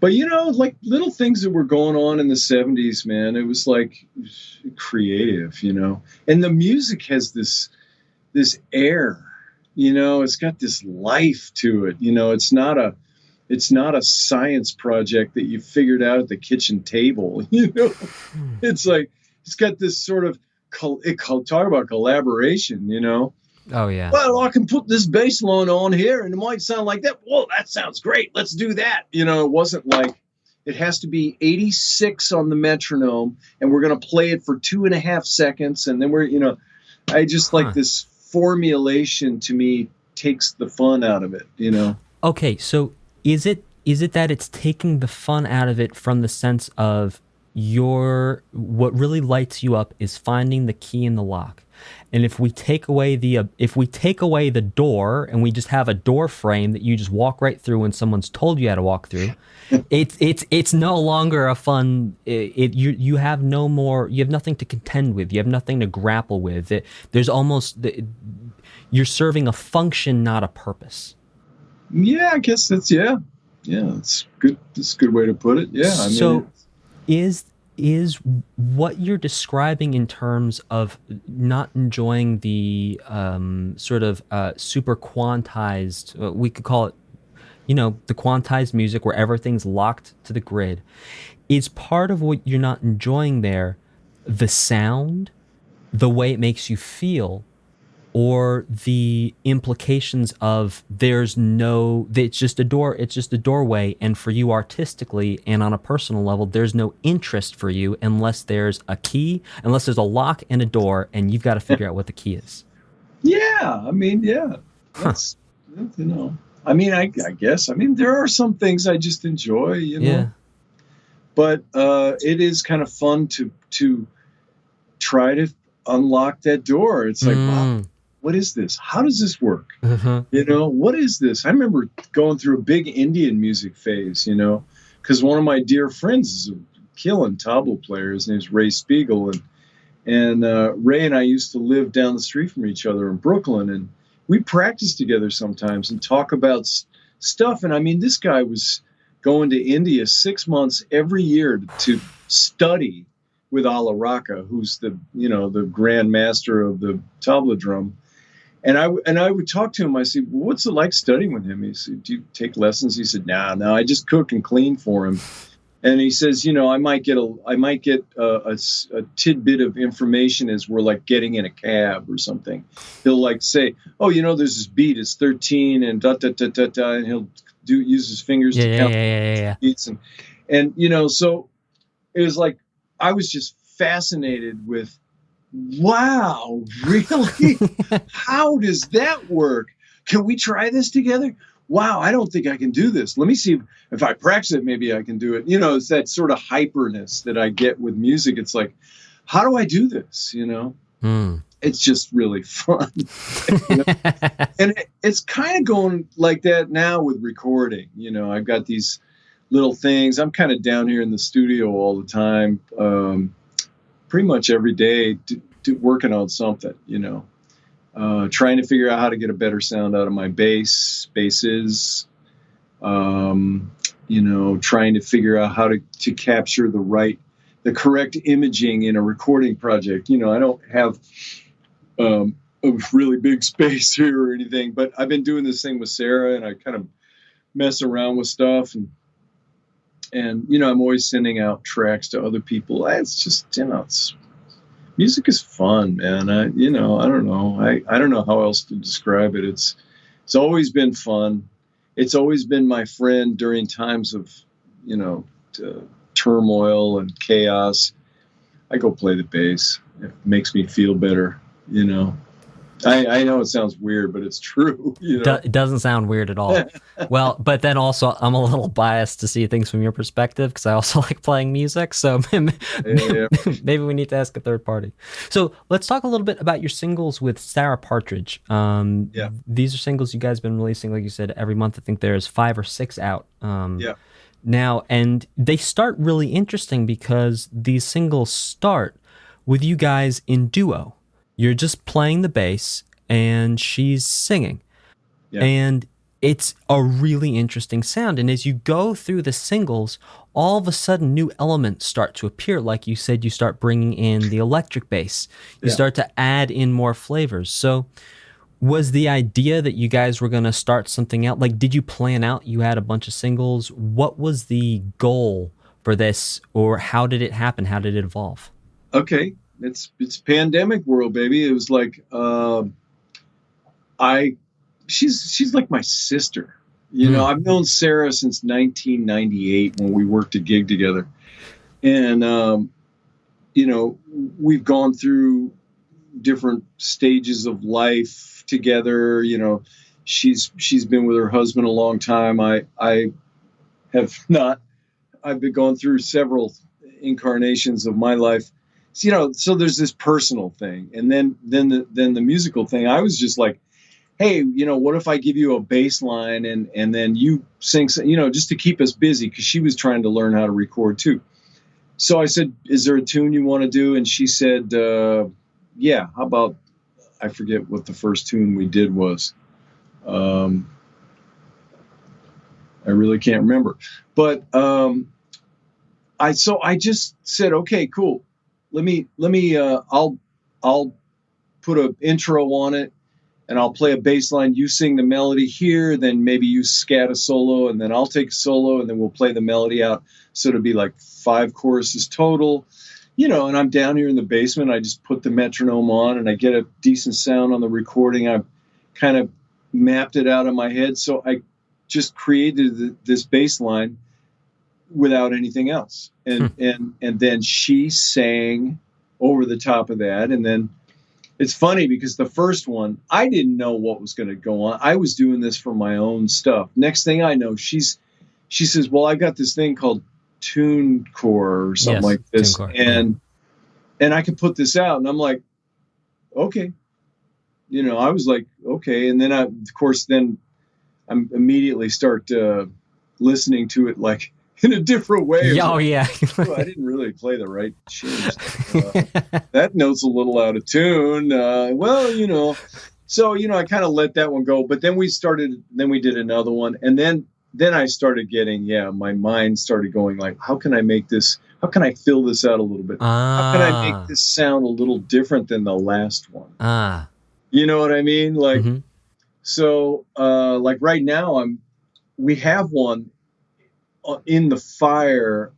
S2: like little things that were going on in the 70s, man, it was like creative, and the music has this air, it's got this life to it. It's not a science project that you figured out at the kitchen table. It's like, it's got this sort of, talk about collaboration,
S1: Oh yeah.
S2: Well, I can put this bass line on here and it might sound like that. Whoa, that sounds great. Let's do that. It wasn't like it has to be 86 on the metronome and we're going to play it for 2.5 seconds. And then I just like this formulation to me takes the fun out of it,
S1: Okay. So is it that it's taking the fun out of it from the sense of what really lights you up is finding the key in the lock? And if we take away the door and we just have a door frame that you just walk right through when someone's told you how to walk through, it's no longer a fun. You have nothing to contend with. You have nothing to grapple with. You're serving a function, not a purpose.
S2: Yeah, I guess that's it's good. That's a good way to put it. Yeah, I mean,
S1: so is what you're describing in terms of not enjoying the sort of super quantized, we could call it, the quantized music where everything's locked to the grid, is part of what you're not enjoying there the sound, the way it makes you feel, or the implications of it's just a doorway, and for you artistically and on a personal level, there's no interest for you unless there's a key, unless there's a lock and a door, and you've got to figure out what the key is.
S2: Yeah, I mean, yeah. That's, I mean, I guess, I mean, there are some things I just enjoy,
S1: Yeah.
S2: But it is kind of fun to try to unlock that door. It's like, wow. What is this? How does this work? What is this? I remember going through a big Indian music phase, because one of my dear friends is a killing tabla player. His name's Ray Spiegel. And Ray and I used to live down the street from each other in Brooklyn. And we practiced together sometimes and talk about stuff. And I mean, this guy was going to India 6 months every year to study with Ala Raka, who's the grand master of the tabla drum. And I would talk to him. I said, well, what's it like studying with him? He said, do you take lessons? He said, no, I just cook and clean for him. And he says, I might get a tidbit of information as we're like getting in a cab or something. He'll like say, oh, there's this beat, it's 13 and da da da da da, and he'll use his fingers to count beats and so it was like I was just fascinated with. Wow, really? How does that work? Can we try this together? Wow, I don't think I can do this. Let me see if I practice it, maybe I can do it. It's that sort of hyperness that I get with music. It's like, how do I do this? And it's just really fun. You know? And it's kind of going like that now with recording. You know, I've got these little things. I'm kind of down here in the studio all the time, pretty much every day, working on something, you know, trying to figure out how to get a better sound out of my basses, you know, trying to figure out how to capture the correct imaging in a recording project. You know, I don't have a really big space here or anything, but I've been doing this thing with Sarah, and I kind of mess around with stuff, and you know, I'm always sending out tracks to other people. It's just, you know, music is fun, man. I don't know. I don't know how else to describe it. It's always been fun. It's always been my friend during times of, you know, turmoil and chaos. I go play the bass. It makes me feel better, you know. I know it sounds weird, but it's true. You know?
S1: It doesn't sound weird at all. Well, but then also I'm a little biased to see things from your perspective because I also like playing music. So maybe we need to ask a third party. So let's talk a little bit about your singles with Sarah Partridge. These are singles you guys have been releasing, like you said, every month. I think there's 5 or 6 out. Now, and they start really interesting because these singles start with you guys in duo. You're just playing the bass and she's singing. Yeah. And it's a really interesting sound. And as you go through the singles, all of a sudden new elements start to appear. Like you said, you start bringing in the electric bass. You start to add in more flavors. So was the idea that you guys were going to start something out? Like, did you plan out you had a bunch of singles? What was the goal for this, or how did it happen? How did it evolve?
S2: Okay. It's pandemic world, baby. It was like, she's like my sister, you know. I've known Sarah since 1998 when we worked a gig together. And, you know, we've gone through different stages of life together. You know, she's been with her husband a long time. I have not. I've been going through several incarnations of my life. So, you know, so there's this personal thing, and then the musical thing. I was just like, hey, you know, what if I give you a bass line and then you sing, you know, just to keep us busy, because she was trying to learn how to record too. So I said, is there a tune you want to do? And she said, yeah, how about, I forget what the first tune we did was. I really can't remember. But I just said, okay, cool. Let me I'll put an intro on it, and I'll play a bass line. You sing the melody here, then maybe you scat a solo, and then I'll take a solo, and then we'll play the melody out. So it'll be like 5 choruses total, you know. And I'm down here in the basement. I just put the metronome on, and I get a decent sound on the recording. I kind of mapped it out in my head. So I just created this bass line without anything else. And then she sang over the top of that. And then it's funny because the first one, I didn't know what was going to go on. I was doing this for my own stuff. Next thing I know, she says, well, I got this thing called TuneCore or something like this. And I could put this out. And I'm like, okay. You know, I was like, okay. And then I immediately start listening to it like in a different way.
S1: Oh, yeah.
S2: I didn't really play the right tunes. That note's a little out of tune. Well, you know, so, you know, I kind of let that one go. But then we did another one. And then I started getting, my mind started going like, how can I make this? How can I fill this out a little bit? How can I make this sound a little different than the last one? You know what I mean? Like, so, like right now we have one in the fire.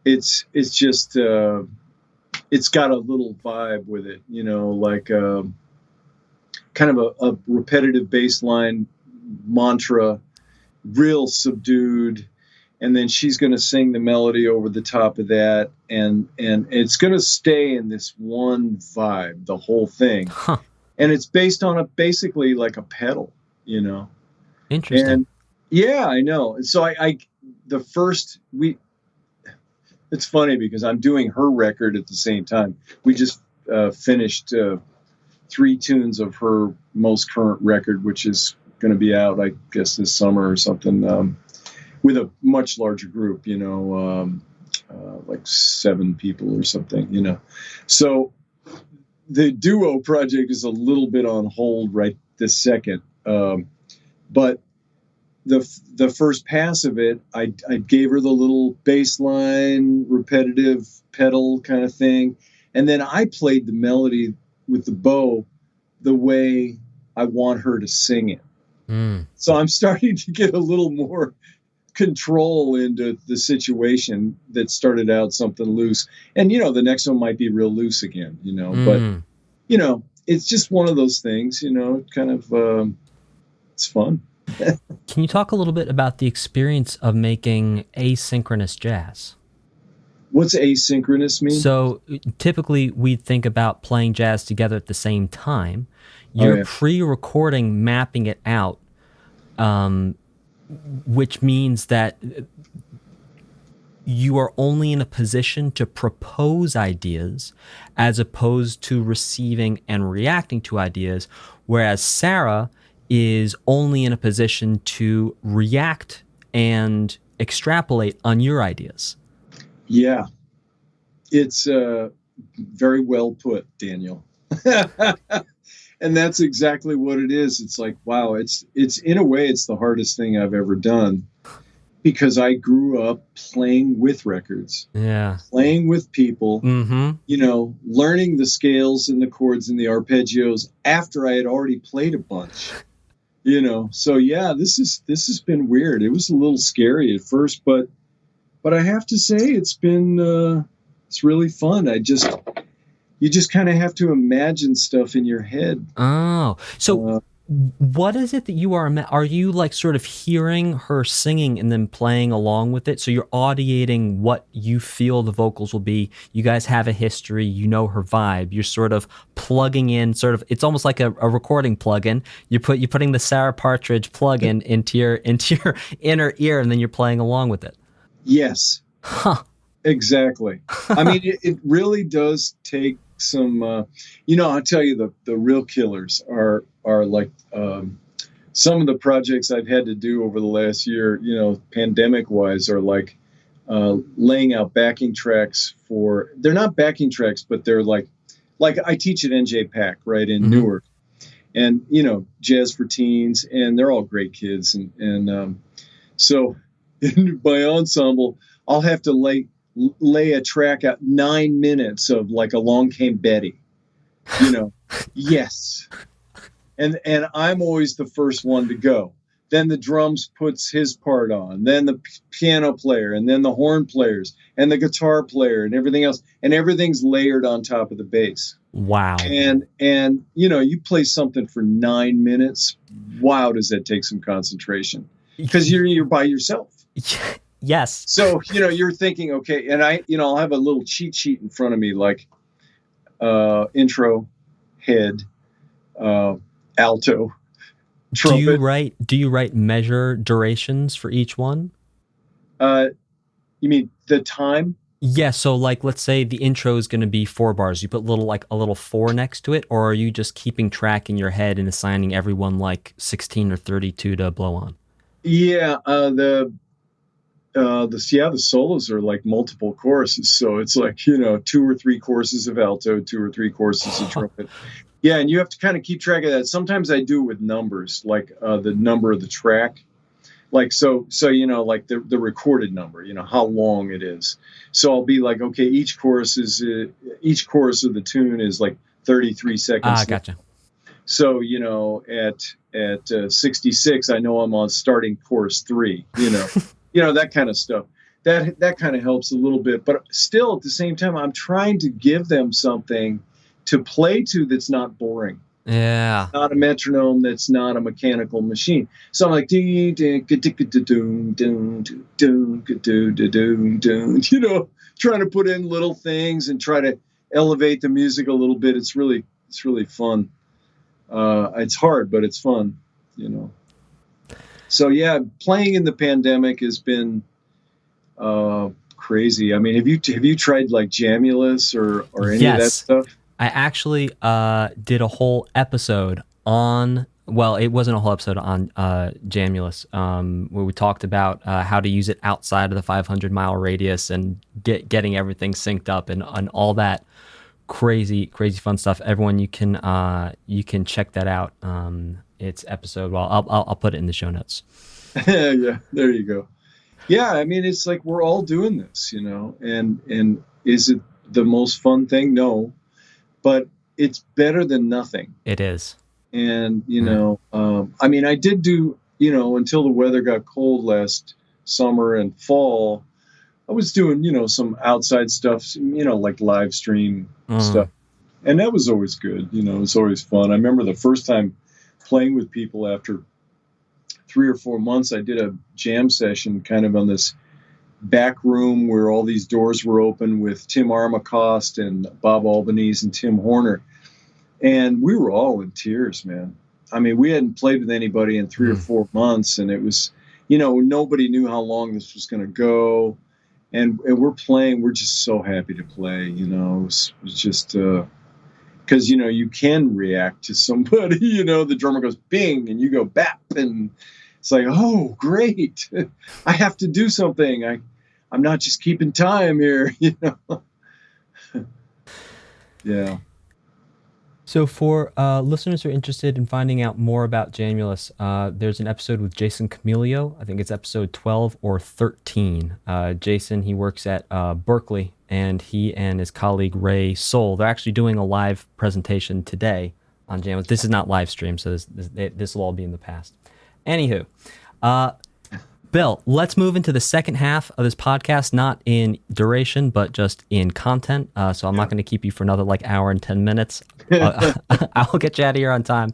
S2: It's just, it's got a little vibe with it, you know, like, kind of a repetitive bass line mantra, real subdued. And then she's going to sing the melody over the top of that. And it's going to stay in this one vibe, the whole thing. Huh. And it's based on basically like a pedal, you know?
S1: Interesting.
S2: And yeah, I know. And so it's funny because I'm doing her record at the same time. We just finished 3 tunes of her most current record, which is going to be out, I guess, this summer or something, with a much larger group, like 7 people or something, So the duo project is a little bit on hold right this second. But the first pass of it, I gave her the little bass line, repetitive pedal kind of thing. And then I played the melody with the bow the way I want her to sing it. So I'm starting to get a little more control into the situation that started out something loose. And, the next one might be real loose again, but, it's just one of those things, kind of, it's fun.
S1: Can you talk a little bit about the experience of making asynchronous jazz?
S2: What's asynchronous mean?
S1: So typically we think about playing jazz together at the same time. You're pre-recording, mapping it out, which means that you are only in a position to propose ideas as opposed to receiving and reacting to ideas, whereas Sarah is only in a position to react and extrapolate on your ideas.
S2: Yeah, it's very well put, Daniel. And that's exactly what it is. It's like, wow, it's in a way, it's the hardest thing I've ever done, because I grew up playing with records, playing with people, learning the scales and the chords and the arpeggios after I had already played a bunch. So yeah, this has been weird. It was a little scary at first, but I have to say it's been it's really fun. You just kind of have to imagine stuff in your head.
S1: Oh, so what is it that you are you like sort of hearing her singing and then playing along with it? So you're audiating what you feel the vocals will be. You guys have a history, her vibe. You're sort of plugging in it's almost like a recording plug-in. You're putting the Sarah Partridge plug-in into your inner ear, and then you're playing along with it.
S2: Yes.
S1: Huh.
S2: Exactly. I mean, it really does take some, I'll tell you, the real killers are like some of the projects I've had to do over the last year, pandemic wise, are like laying out backing tracks they're not backing tracks, but they're like I teach at NJ-PAC, right, in Newark, and, jazz for teens, and they're all great kids. And so in my ensemble, I'll have to lay a track out 9 minutes of like Along Came Betty, yes. And I'm always the first one to go. Then the drums puts his part on, then the piano player, and then the horn players, and the guitar player, and everything else. And everything's layered on top of the bass. Wow. And you play something for 9 minutes. Wow, does that take some concentration? Because you're by yourself.
S1: Yes.
S2: So, you're thinking, okay, and I'll have a little cheat sheet in front of me, like intro, head, alto, trumpet.
S1: Do you write measure durations for each one?
S2: You mean the time?
S1: Yeah, so like let's say the intro is going to be 4 bars. You put a little 4 next to it, or are you just keeping track in your head and assigning everyone like 16 or 32 to blow on?
S2: Yeah, the solos are like multiple choruses, so it's like 2 or 3 courses of alto, 2 or 3 courses of trumpet. Yeah, and you have to kind of keep track of that. Sometimes I do it with numbers, like the number of the track, like so like the recorded number, how long it is. So I'll be like, okay, each chorus of the tune is like 33 seconds.
S1: Ah, gotcha.
S2: So at 66, I know I'm on starting chorus 3. That kind of stuff. That kind of helps a little bit. But still, at the same time, I'm trying to give them something to play to that's not boring.
S1: Yeah.
S2: Not a metronome that's not a mechanical machine. So I'm like, trying to put in little things and try to elevate the music a little bit. It's really fun. It's hard, but it's fun, So yeah, playing in the pandemic has been crazy. I mean, have you tried like Jamulus or any of that stuff?
S1: I actually did a whole episode on, well, it wasn't a whole episode on Jamulus, where we talked about how to use it outside of the 500-mile radius and getting everything synced up and all that crazy fun stuff. Everyone, you can check that out. It's episode, well, I'll put it in the show notes.
S2: Yeah, there you go. Yeah, I mean, it's like we're all doing this, and is it the most fun thing? No, but it's better than nothing.
S1: It is.
S2: And, I mean, I did do, until the weather got cold last summer and fall, I was doing, some outside stuff, like live stream stuff. And that was always good. It was always fun. I remember the first time playing with people after 3 or 4 months, I did a jam session kind of on this back room where all these doors were open with Tim Armacost and Bob Albanese and Tim Horner. And we were all in tears, man. I mean, we hadn't played with anybody in 3 or 4 months, and it was, nobody knew how long this was going to go. And we're playing. We're just so happy to play, It was just because, you can react to somebody, the drummer goes bing and you go bap. And it's like, oh, great. I have to do something. I'm not just keeping time here, Yeah.
S1: So for listeners who are interested in finding out more about Jamulus, there's an episode with Jason Camilio. I think it's episode 12 or 13. Jason, he works at Berkeley, and he and his colleague Ray Soul, they're actually doing a live presentation today on Jamulus. This is not live stream, so this will all be in the past. Anywho, Bill, let's move into the second half of this podcast, not in duration, but just in content. So I'm not going to keep you for another hour and 10 minutes. I'll get you out of here on time.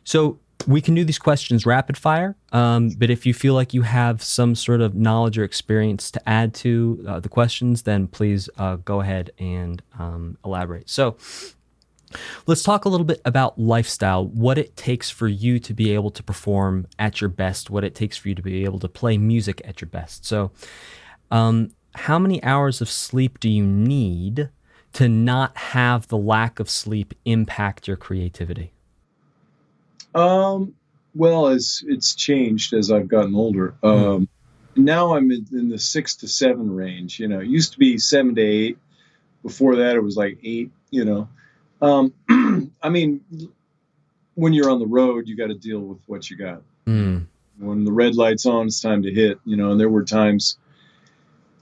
S1: So we can do these questions rapid fire, but if you feel like you have some sort of knowledge or experience to add to the questions, then please go ahead and elaborate. So let's talk a little bit about lifestyle, what it takes for you to be able to perform at your best, what it takes for you to be able to play music at your best. So how many hours of sleep do you need to not have the lack of sleep impact your creativity?
S2: Well, as it's changed as I've gotten older. Now I'm in the 6 to 7 range. It used to be 7 to 8. Before that, it was like 8, I mean, when you're on the road, you got to deal with what you got. When the red light's on, it's time to hit, and there were times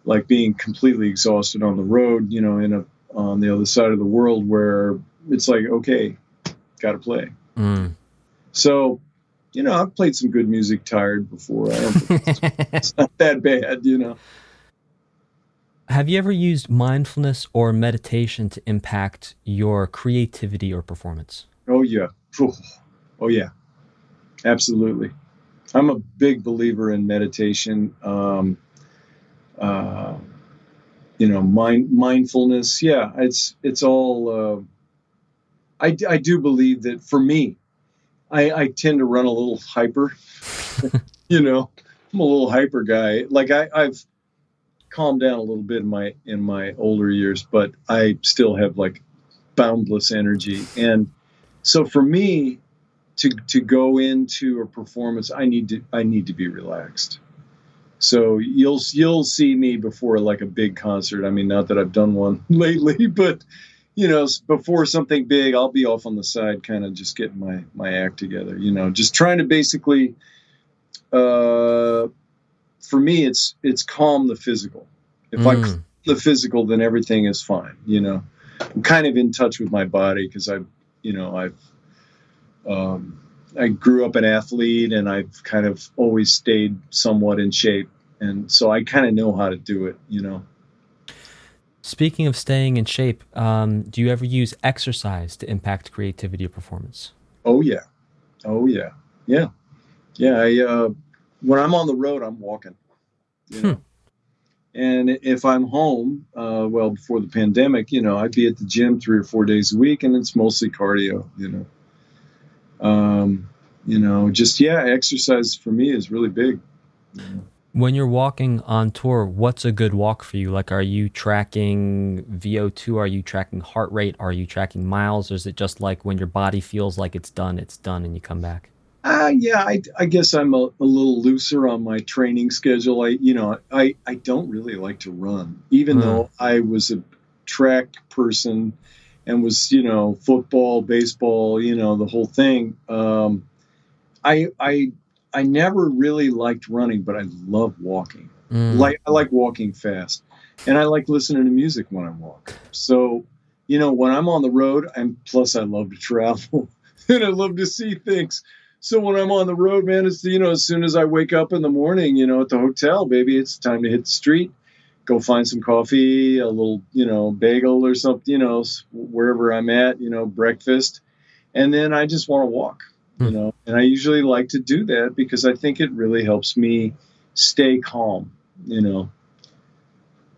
S2: like being completely exhausted on the road, on the other side of the world where it's like, okay, got to play. So, I've played some good music tired before. I don't think it's not that bad,
S1: Have you ever used mindfulness or meditation to impact your creativity or performance?
S2: Oh, yeah. Oh, yeah. Absolutely. I'm a big believer in meditation. Mindfulness. Yeah, it's all. I do believe that for me, I tend to run a little hyper. I'm a little hyper guy. Like I've calmed down a little bit in my older years, but I still have boundless energy. And so for me to go into a performance, I need to be relaxed. So you'll see me before a big concert. I mean, not that I've done one lately, but before something big, I'll be off on the side, kind of just getting my act together, just trying to basically, for me, it's calm the physical. If I calm the physical, then everything is fine. I'm kind of in touch with my body because I grew up an athlete and I've kind of always stayed somewhat in shape. And so I kind of know how to do it,
S1: Speaking of staying in shape, do you ever use exercise to impact creativity or performance?
S2: Oh, yeah. Yeah. When I'm on the road, I'm walking. And if I'm home, before the pandemic, I'd be at the gym 3 or 4 days a week, and it's mostly cardio. Exercise for me is really big.
S1: When you're walking on tour, what's a good walk for you? Like, are you tracking VO2? Are you tracking heart rate? Are you tracking miles? Or is it just like when your body feels like it's done, and you come back?
S2: Yeah, I guess I'm a little looser on my training schedule. I don't really like to run, even
S1: Mm.
S2: though I was a track person and was, football, baseball, the whole thing. I, I, I never really liked running, but I love walking.
S1: Mm.
S2: I like walking fast, and I like listening to music when I walk. So, when I'm on the road, and plus I love to travel and I love to see things. So when I'm on the road, man, it's, as soon as I wake up in the morning, at the hotel, baby, it's time to hit the street, go find some coffee, a little, bagel or something, wherever I'm at, breakfast. And then I just want to walk,
S1: Mm.
S2: and I usually like to do that because I think it really helps me stay calm,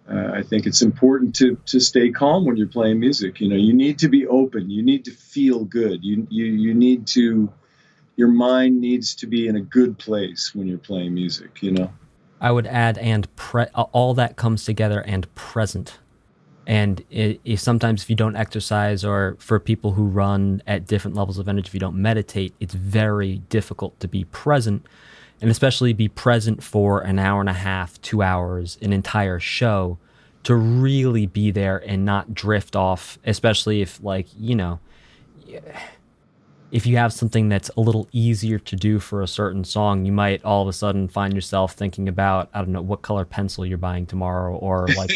S2: I think it's important to stay calm when you're playing music. You need to be open. You need to feel good. You need to, your mind needs to be in a good place when you're playing music.
S1: I would add all that comes together and present. And sometimes if you don't exercise, or for people who run at different levels of energy, if you don't meditate, it's very difficult to be present, and especially be present for an hour and a half, 2 hours, an entire show, to really be there and not drift off, especially if, like, if you have something that's a little easier to do for a certain song, you might all of a sudden find yourself thinking about, I don't know, what color pencil you're buying tomorrow, or like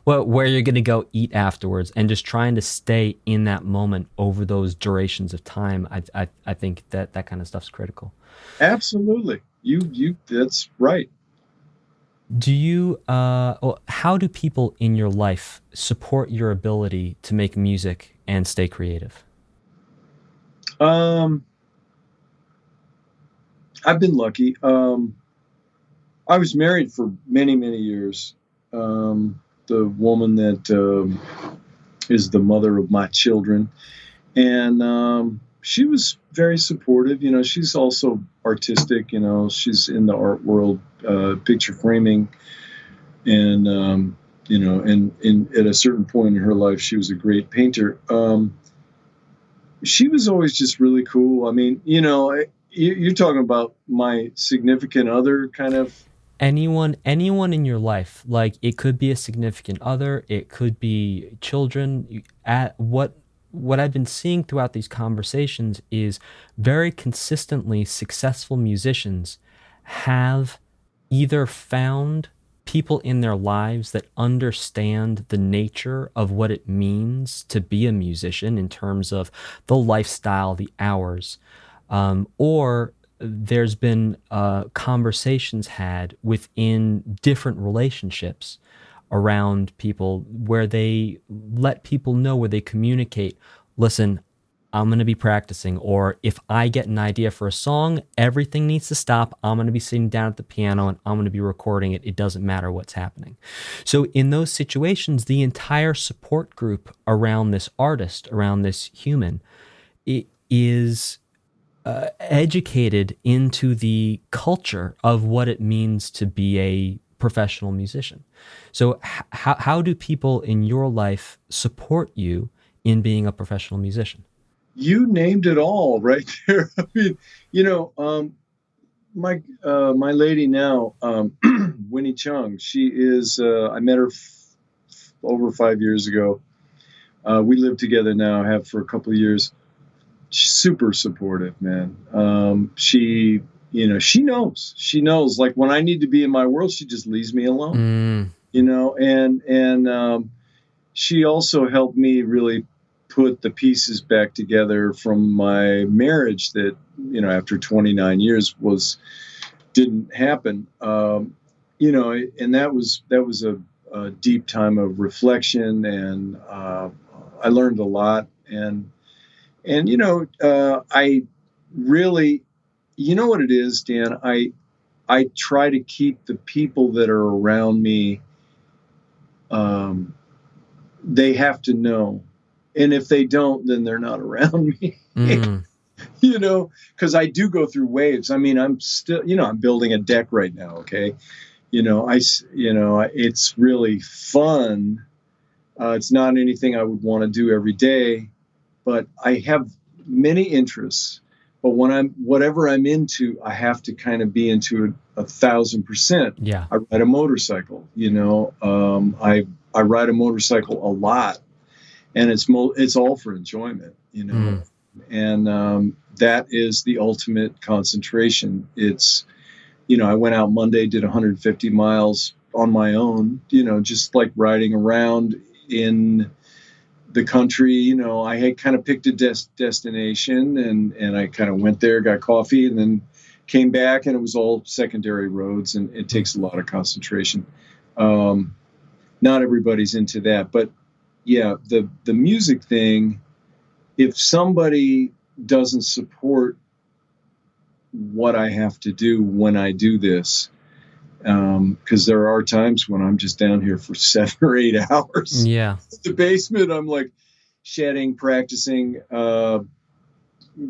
S1: where you're going to go eat afterwards, and just trying to stay in that moment over those durations of time. I think that kind of stuff's critical.
S2: Absolutely. That's right.
S1: Do you, how do people in your life support your ability to make music and stay creative?
S2: I've been lucky. I was married for many, many years. The woman that is the mother of my children, and she was very supportive. She's also artistic. She's in the art world, picture framing, and and at a certain point in her life, she was a great painter. She was always just really cool. I mean, you're talking about my significant other, kind of.
S1: Anyone in your life, like, it could be a significant other, it could be children. At what I've been seeing throughout these conversations is very consistently successful musicians have either found people in their lives that understand the nature of what it means to be a musician in terms of the lifestyle, the hours, or there's been conversations had within different relationships around people where they let people know, where they communicate, listen, I'm going to be practicing, or if I get an idea for a song, everything needs to stop. I'm going to be sitting down at the piano and I'm going to be recording it. It doesn't matter what's happening. So in those situations, the entire support group around this artist, around this human, it is educated into the culture of what it means to be a professional musician. So how do people in your life support you in being a professional musician?
S2: You named it all right there. I mean, my lady now, Winnie Chung. She is. I met her over 5 years ago. We live together now. Have for a couple of years. She's super supportive, man. She knows. Like, when I need to be in my world, she just leaves me alone. And she also helped me really put the pieces back together from my marriage that, after 29 years didn't happen. And that was a deep time of reflection, and I learned a lot. And I really, what it is, Dan, I try to keep the people that are around me, they have to know. And if they don't, then they're not around me. because I do go through waves. I mean, I'm still, I'm building a deck right now. Okay. It's really fun. It's not anything I would want to do every day, but I have many interests. But whatever I'm into, I have to kind of be into it 1,000%.
S1: Yeah.
S2: I ride a motorcycle, I ride a motorcycle a lot, and it's all for enjoyment, and that is the ultimate concentration. It's, I went out Monday, did 150 miles on my own, just like riding around in the country. I had kind of picked a destination, and I kind of went there, got coffee, and then came back, and it was all secondary roads, and it takes a lot of concentration. Not everybody's into that, but yeah, the music thing, if somebody doesn't support what I have to do when I do this, because there are times when I'm just down here for 7 or 8 hours.
S1: Yeah.
S2: In the basement, I'm like shedding, practicing,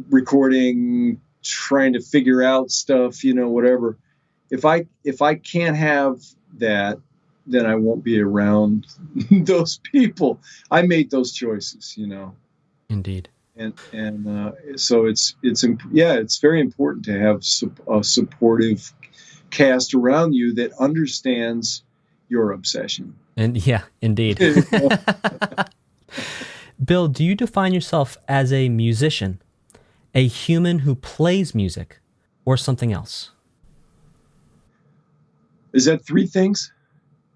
S2: recording, trying to figure out stuff, whatever. If I can't have that, then I won't be around those people. I made those choices,
S1: Indeed.
S2: And so it's very important to have a supportive cast around you that understands your obsession.
S1: And yeah, indeed. Bill, do you define yourself as a musician, a human who plays music, or something else?
S2: Is that 3 things?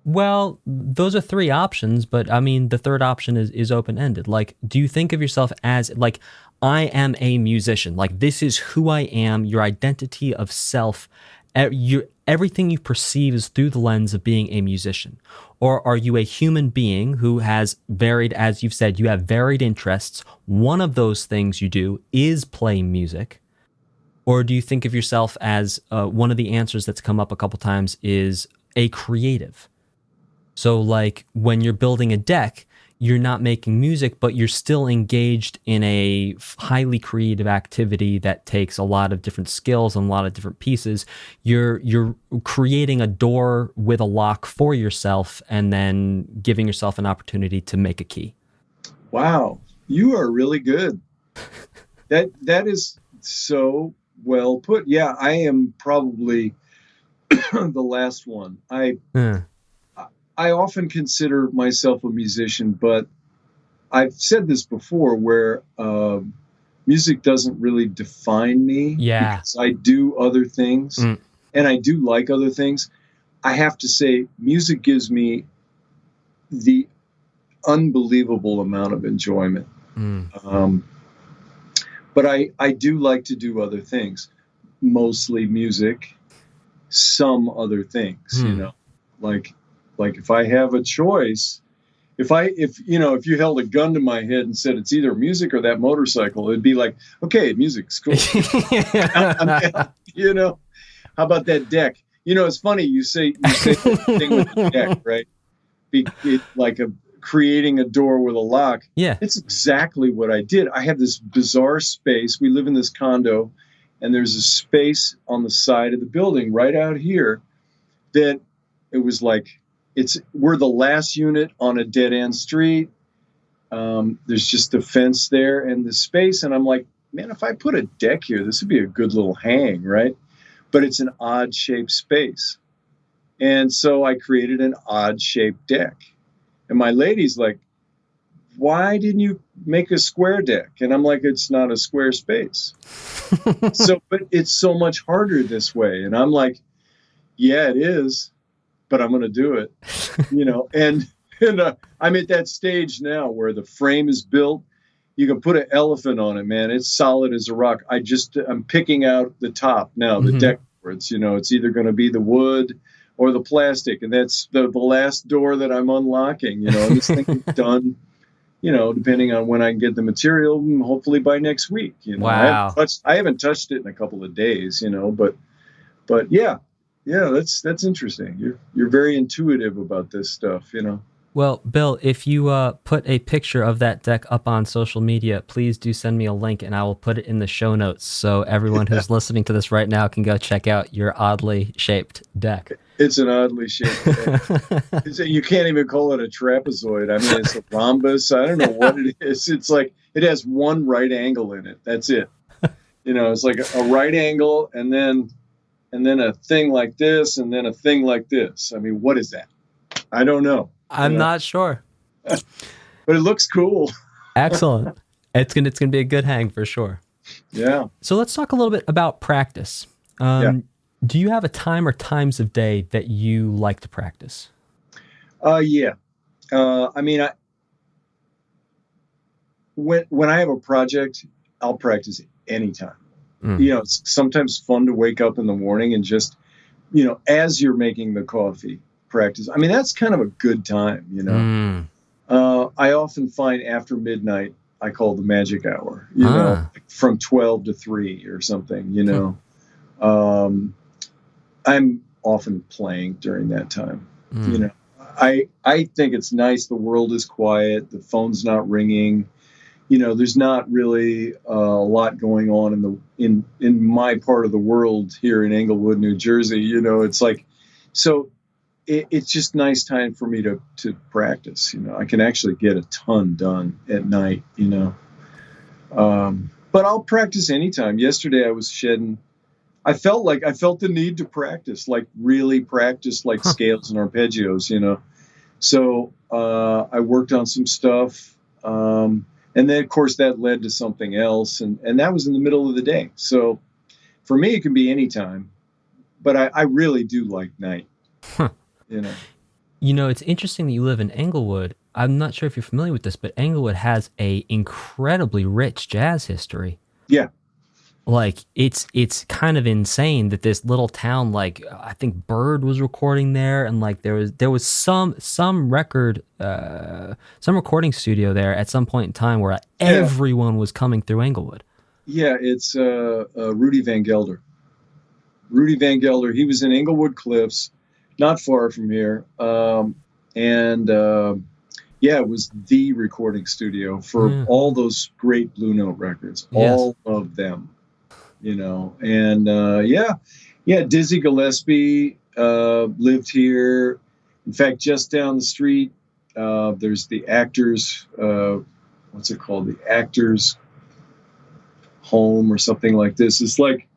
S1: Well, those are 3 options, but I mean, the third option is open-ended. Like, do you think of yourself as, like, I am a musician, like, this is who I am, your identity of self, everything you perceive is through the lens of being a musician? Or are you a human being who has varied, as you've said, you have varied interests, one of those things you do is play music? Or do you think of yourself as, one of the answers that's come up a couple times is a creative? So like when you're building a deck, you're not making music, but you're still engaged in a highly creative activity that takes a lot of different skills and a lot of different pieces. You're creating a door with a lock for yourself and then giving yourself an opportunity to make a key.
S2: Wow, you are really good. That is so well put. Yeah, I am probably the last one. I often consider myself a musician, but I've said this before where music doesn't really define me.
S1: Yeah.
S2: Because I do other things, and I do like other things. I have to say, music gives me the unbelievable amount of enjoyment. But I do like to do other things, mostly music, some other things, like if I have a choice, if you held a gun to my head and said it's either music or that motorcycle, it'd be like, okay, music's cool. How about that deck? It's funny you say the thing with the deck, right? Creating a door with a lock.
S1: Yeah, it's
S2: exactly what I did. I have this bizarre space. We live in this condo, and there's a space on the side of the building right out here that it was like, we're the last unit on a dead end street. There's just a fence there and the space. And I'm like, man, if I put a deck here, this would be a good little hang, right? But it's an odd shaped space. And so I created an odd shaped deck. And my lady's like, why didn't you make a square deck? And I'm like, it's not a square space. But it's so much harder this way. And I'm like, yeah, it is. But I'm going to do it, and I'm at that stage now where the frame is built. You can put an elephant on it, man. It's solid as a rock. I'm picking out the top now, the deck boards, it's either going to be the wood or the plastic. And that's the last door that I'm unlocking, and this thing is done, depending on when I can get the material, hopefully by next week,
S1: Wow.
S2: I haven't touched it in a couple of days, but yeah. Yeah, that's interesting. You're very intuitive about this stuff,
S1: Well, Bill, if you put a picture of that deck up on social media, please do send me a link and I will put it in the show notes so everyone who's listening to this right now can go check out your oddly shaped deck.
S2: It's an oddly shaped deck. You can't even call it a trapezoid. I mean, it's a rhombus. I don't know what it is. It's like it has one right angle in it. That's it. It's like a right angle and then a thing like this and then a thing like this. I mean, what is that? I don't know.
S1: I'm not sure.
S2: But it looks cool.
S1: Excellent. It's gonna be a good hang for sure.
S2: Yeah.
S1: So let's talk a little bit about practice. Do you have a time or times of day that you like to practice?
S2: Yeah. I mean, when I have a project, I'll practice anytime. It's sometimes fun to wake up in the morning and just, as you're making the coffee, practice. I mean, that's kind of a good time, I often find after midnight, I call the magic hour, like from 12 to 3 or something, I'm often playing during that time. I think it's nice. The world is quiet. The phone's not ringing. There's not really a lot going on in my part of the world here in Englewood, New Jersey. It's like, so it's just nice time for me to practice. I can actually get a ton done at night, but I'll practice anytime. Yesterday I was shedding. I felt the need to practice, like really practice, like scales and arpeggios, So I worked on some stuff. And then, of course, that led to something else. And that was in the middle of the day. So for me, it can be any time. But I really do like night.
S1: It's interesting that you live in Englewood. I'm not sure if you're familiar with this, but Englewood has a incredibly rich jazz history.
S2: Yeah.
S1: Like, it's kind of insane that this little town, like, I think Bird was recording there, and like there was some recording studio there at some point in time where everyone was coming through Englewood. Yeah,
S2: it's Rudy Van Gelder. Rudy Van Gelder, he was in Englewood Cliffs, not far from here, it was the recording studio for all those great Blue Note records, all of them. Dizzy Gillespie lived here. In fact, just down the street, there's the Actors, what's it called? The Actors Home or something like this. It's like,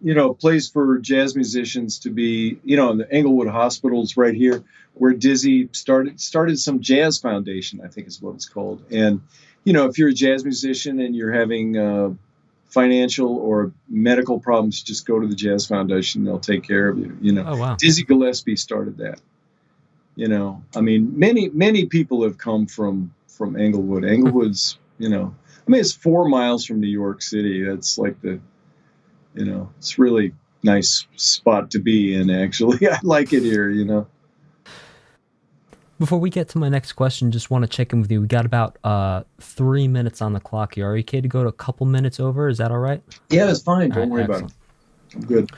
S2: a place for jazz musicians to be, the Englewood Hospital's right here, where Dizzy started some jazz foundation, I think is what it's called. And, if you're a jazz musician and you're having financial or medical problems, just go to the Jazz Foundation. They'll take care of you.
S1: Oh, wow.
S2: Dizzy Gillespie started that. I mean, many people have come from Englewood. Englewood's, it's 4 miles from New York City. That's like it's really nice spot to be in, actually. I like it here,
S1: Before we get to my next question, just want to check in with you. We got about 3 minutes on the clock here. Are you okay to go to a couple minutes over? Is that all right?
S2: Yeah, that's fine. Don't worry about it. I'm good.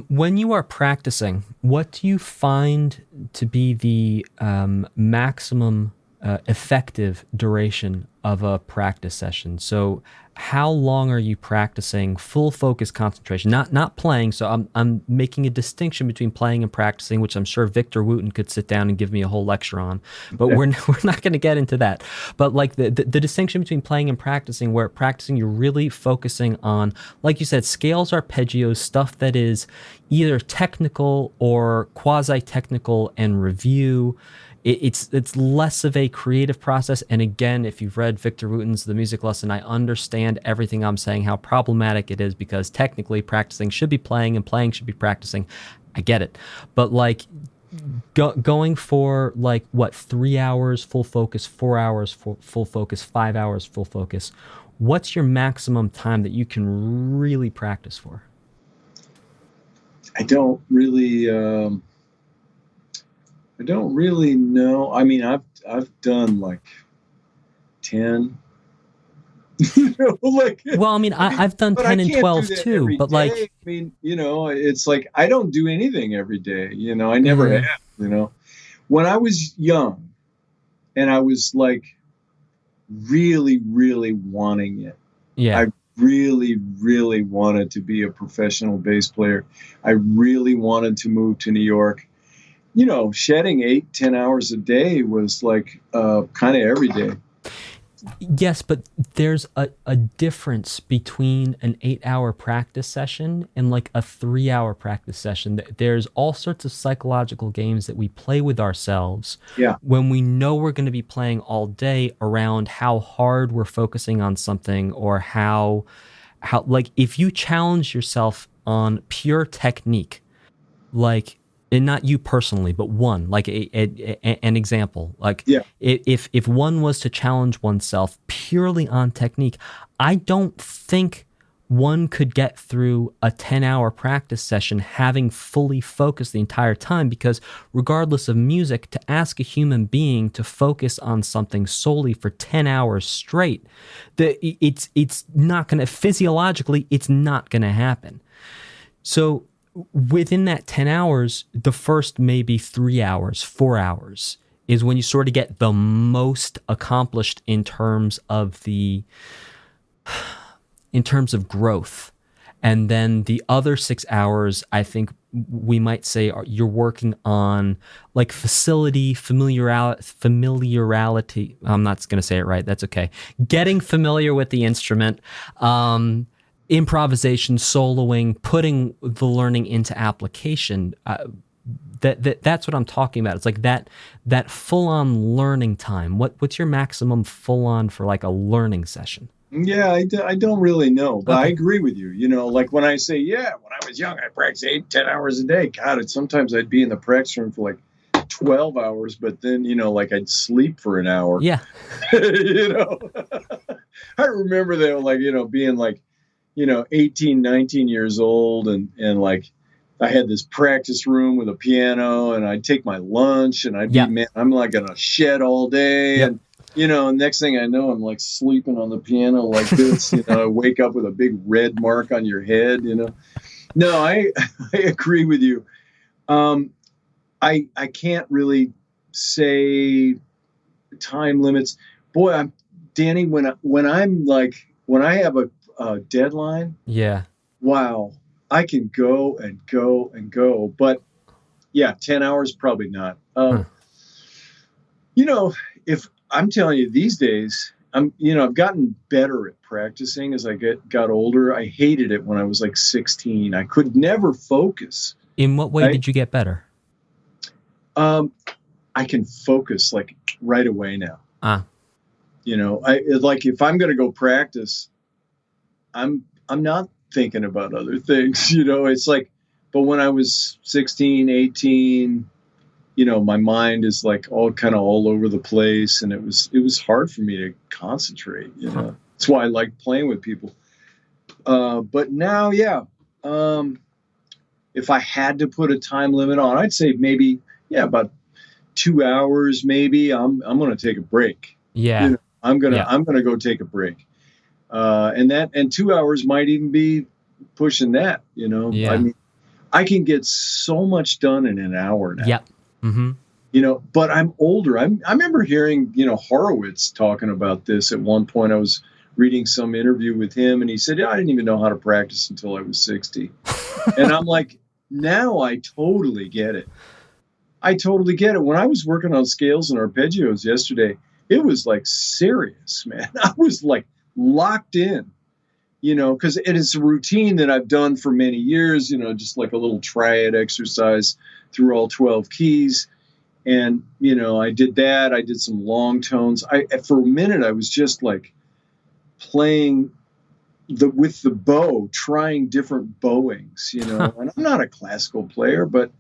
S1: When you are practicing, what do you find to be the maximum effective duration of a practice session? So how long are you practicing full focus concentration? Not playing. So I'm making a distinction between playing and practicing, which I'm sure Victor Wooten could sit down and give me a whole lecture on, but we're not going to get into that. But like the distinction between playing and practicing, where practicing you're really focusing on, like you said, scales, arpeggios, stuff that is either technical or quasi-technical and review. It's less of a creative process. And again, if you've read Victor Wooten's The Music Lesson, I understand everything I'm saying, how problematic it is, because technically practicing should be playing and playing should be practicing. I get it. But like going for 3 hours full focus, 4 hours full focus, 5 hours full focus, what's your maximum time that you can really practice for?
S2: I don't really know. I mean, I've done like 10.
S1: Well, I mean, I've done 10 and 12 too, but
S2: day.
S1: like,
S2: I mean, it's like I don't do anything every day. I never have. when I was young and I was like really, really wanting it.
S1: Yeah.
S2: I really, really wanted to be a professional bass player. I really wanted to move to New York. You know, shedding 8-10 hours a day was like kind of every day.
S1: Yes, but there's a difference between an 8-hour practice session and like a 3-hour practice session. There's all sorts of psychological games that we play with ourselves when we know we're going to be playing all day around how hard we're focusing on something, or how like if you challenge yourself on pure technique, like, and not you personally, but one, like an example, like if one was to challenge oneself purely on technique, I don't think one could get through a 10-hour practice session having fully focused the entire time, because regardless of music, to ask a human being to focus on something solely for 10 hours straight, it's not going to, physiologically, it's not going to happen. So within that 10 hours, the first maybe 3 hours, 4 hours is when you sort of get the most accomplished in terms of growth. And then the other 6 hours, I think we might say you're working on like familiarity. I'm not going to say it right. That's okay. Getting familiar with the instrument, improvisation, soloing, putting the learning into application. That's what I'm talking about. It's like that full-on learning time. What's your maximum full-on for like a learning session?
S2: Yeah, I don't really know, but okay. I agree with you. You know, like when I say, when I was young, I practiced 8-10 hours a day. God, sometimes I'd be in the practice room for like 12 hours, but then, you know, like I'd sleep for an hour.
S1: Yeah.
S2: You know, I remember that, like, you know, being like, you know, 18, 19 years old, and like I had this practice room with a piano, and I'd take my lunch, and I'd be, man, I'm like gonna shed all day. And, you know, next thing I know, I'm like sleeping on the piano like this, you know, I wake up with a big red mark on your head, you know. No, I agree with you. I can't really say time limits. Boy, Danny, when I have a deadline, wow, I can go and go and go, but 10 hours probably not. You know, if I'm telling you, these days I've gotten better at practicing as I got older. I hated it when I was like 16. I could never focus.
S1: In what way did you get better?
S2: I can focus like right away now. You know, like if I'm going to go practice, I'm not thinking about other things, you know. It's like, but when I was 16, 18, you know, my mind is like all over the place, and it was hard for me to concentrate, you know. That's why I like playing with people. But now, if I had to put a time limit on, I'd say maybe, about 2 hours, maybe. I'm going to take a break.
S1: Yeah.
S2: You know, I'm going to go take a break. And 2 hours might even be pushing that, you know. I mean, I can get so much done in an hour now.
S1: Yep. Mm-hmm.
S2: You know, but I'm older. I remember hearing, you know, Horowitz talking about this at one point. I was reading some interview with him, and he said, I didn't even know how to practice until I was 60. And I'm like, now I totally get it. When I was working on scales and arpeggios yesterday, it was like serious, man. I was like locked in, you know, because it is a routine that I've done for many years, you know, just like a little triad exercise through all 12 keys. And, you know, I did that. I did some long tones. For a minute, I was just like playing with the bow, trying different bowings, you know. And I'm not a classical player, but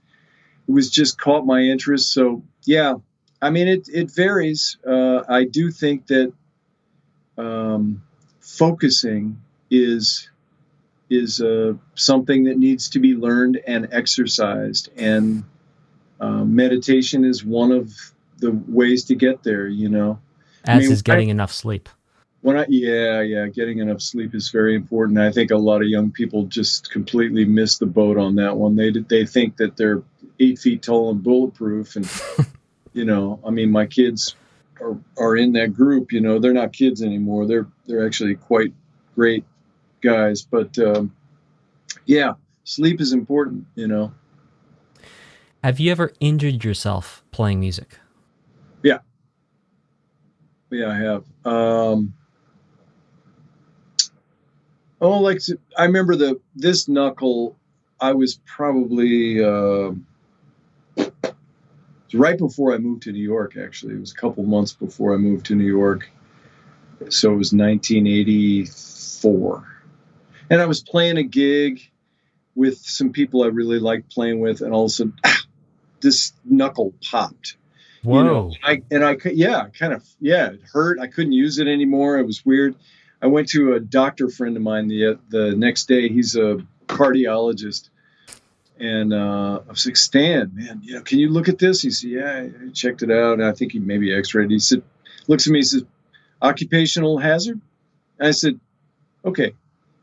S2: it was just caught my interest. So, yeah, I mean, it varies. I do think that focusing is something that needs to be learned and exercised, and meditation is one of the ways to get there, you know.
S1: Is getting enough sleep.
S2: Getting enough sleep is very important. I think a lot of young people just completely miss the boat on that one. They think that they're 8 feet tall and bulletproof, and You know, I mean, my kids are in that group. You know, they're not kids anymore. They're actually quite great guys. But yeah, sleep is important. You know.
S1: Have you ever injured yourself playing music?
S2: Yeah. Yeah, I have. I remember this knuckle. I was probably right before I moved to New York. Actually, it was a couple months before I moved to New York. So it was 1984, and I was playing a gig with some people I really liked playing with, and all of a sudden, this knuckle popped.
S1: Whoa!
S2: You know, it hurt. I couldn't use it anymore. It was weird. I went to a doctor friend of mine the next day. He's a cardiologist, and I was like, Stan, man, you know, can you look at this? He said, yeah, I checked it out. And I think he maybe X-rayed. He said, looks at me, he says, occupational hazard. And I said, okay.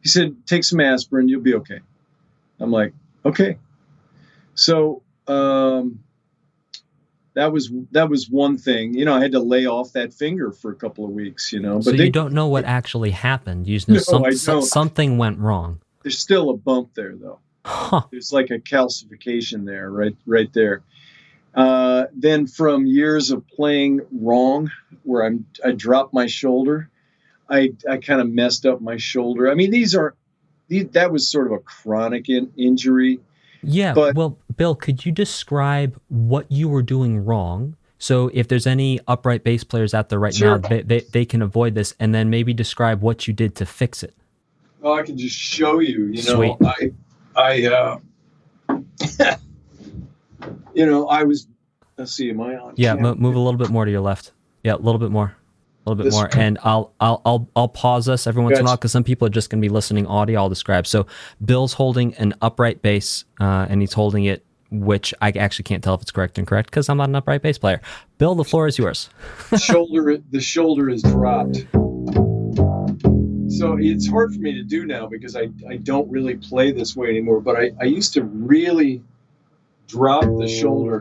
S2: He said, take some aspirin, you'll be okay. I'm like, okay. So that was one thing. You know, I had to lay off that finger for a couple of weeks, you know. But
S1: so you don't know what actually happened. You just know something went wrong.
S2: There's still a bump there, though.
S1: Huh.
S2: There's like a calcification there, right there. Then from years of playing wrong, where I dropped my shoulder, I kind of messed up my shoulder. I mean, that was sort of a chronic injury.
S1: Yeah,
S2: but,
S1: well, Bill, could you describe what you were doing wrong? So if there's any upright bass players out there right now, they can avoid this, and then maybe describe what you did to fix it.
S2: Well, I can just show you, you know.
S1: Sweet.
S2: I you know, I was, let's see, am I on?
S1: Yeah, move a little bit more to your left. Yeah, a little bit more. A little bit more, and I'll pause us every once in a while because some people are just going to be listening audio. I'll describe. So Bill's holding an upright bass, and he's holding it, which I actually can't tell if it's correct because I'm not an upright bass player. Bill, the floor is yours.
S2: The shoulder is dropped. So it's hard for me to do now because I don't really play this way anymore. But I used to really drop the shoulder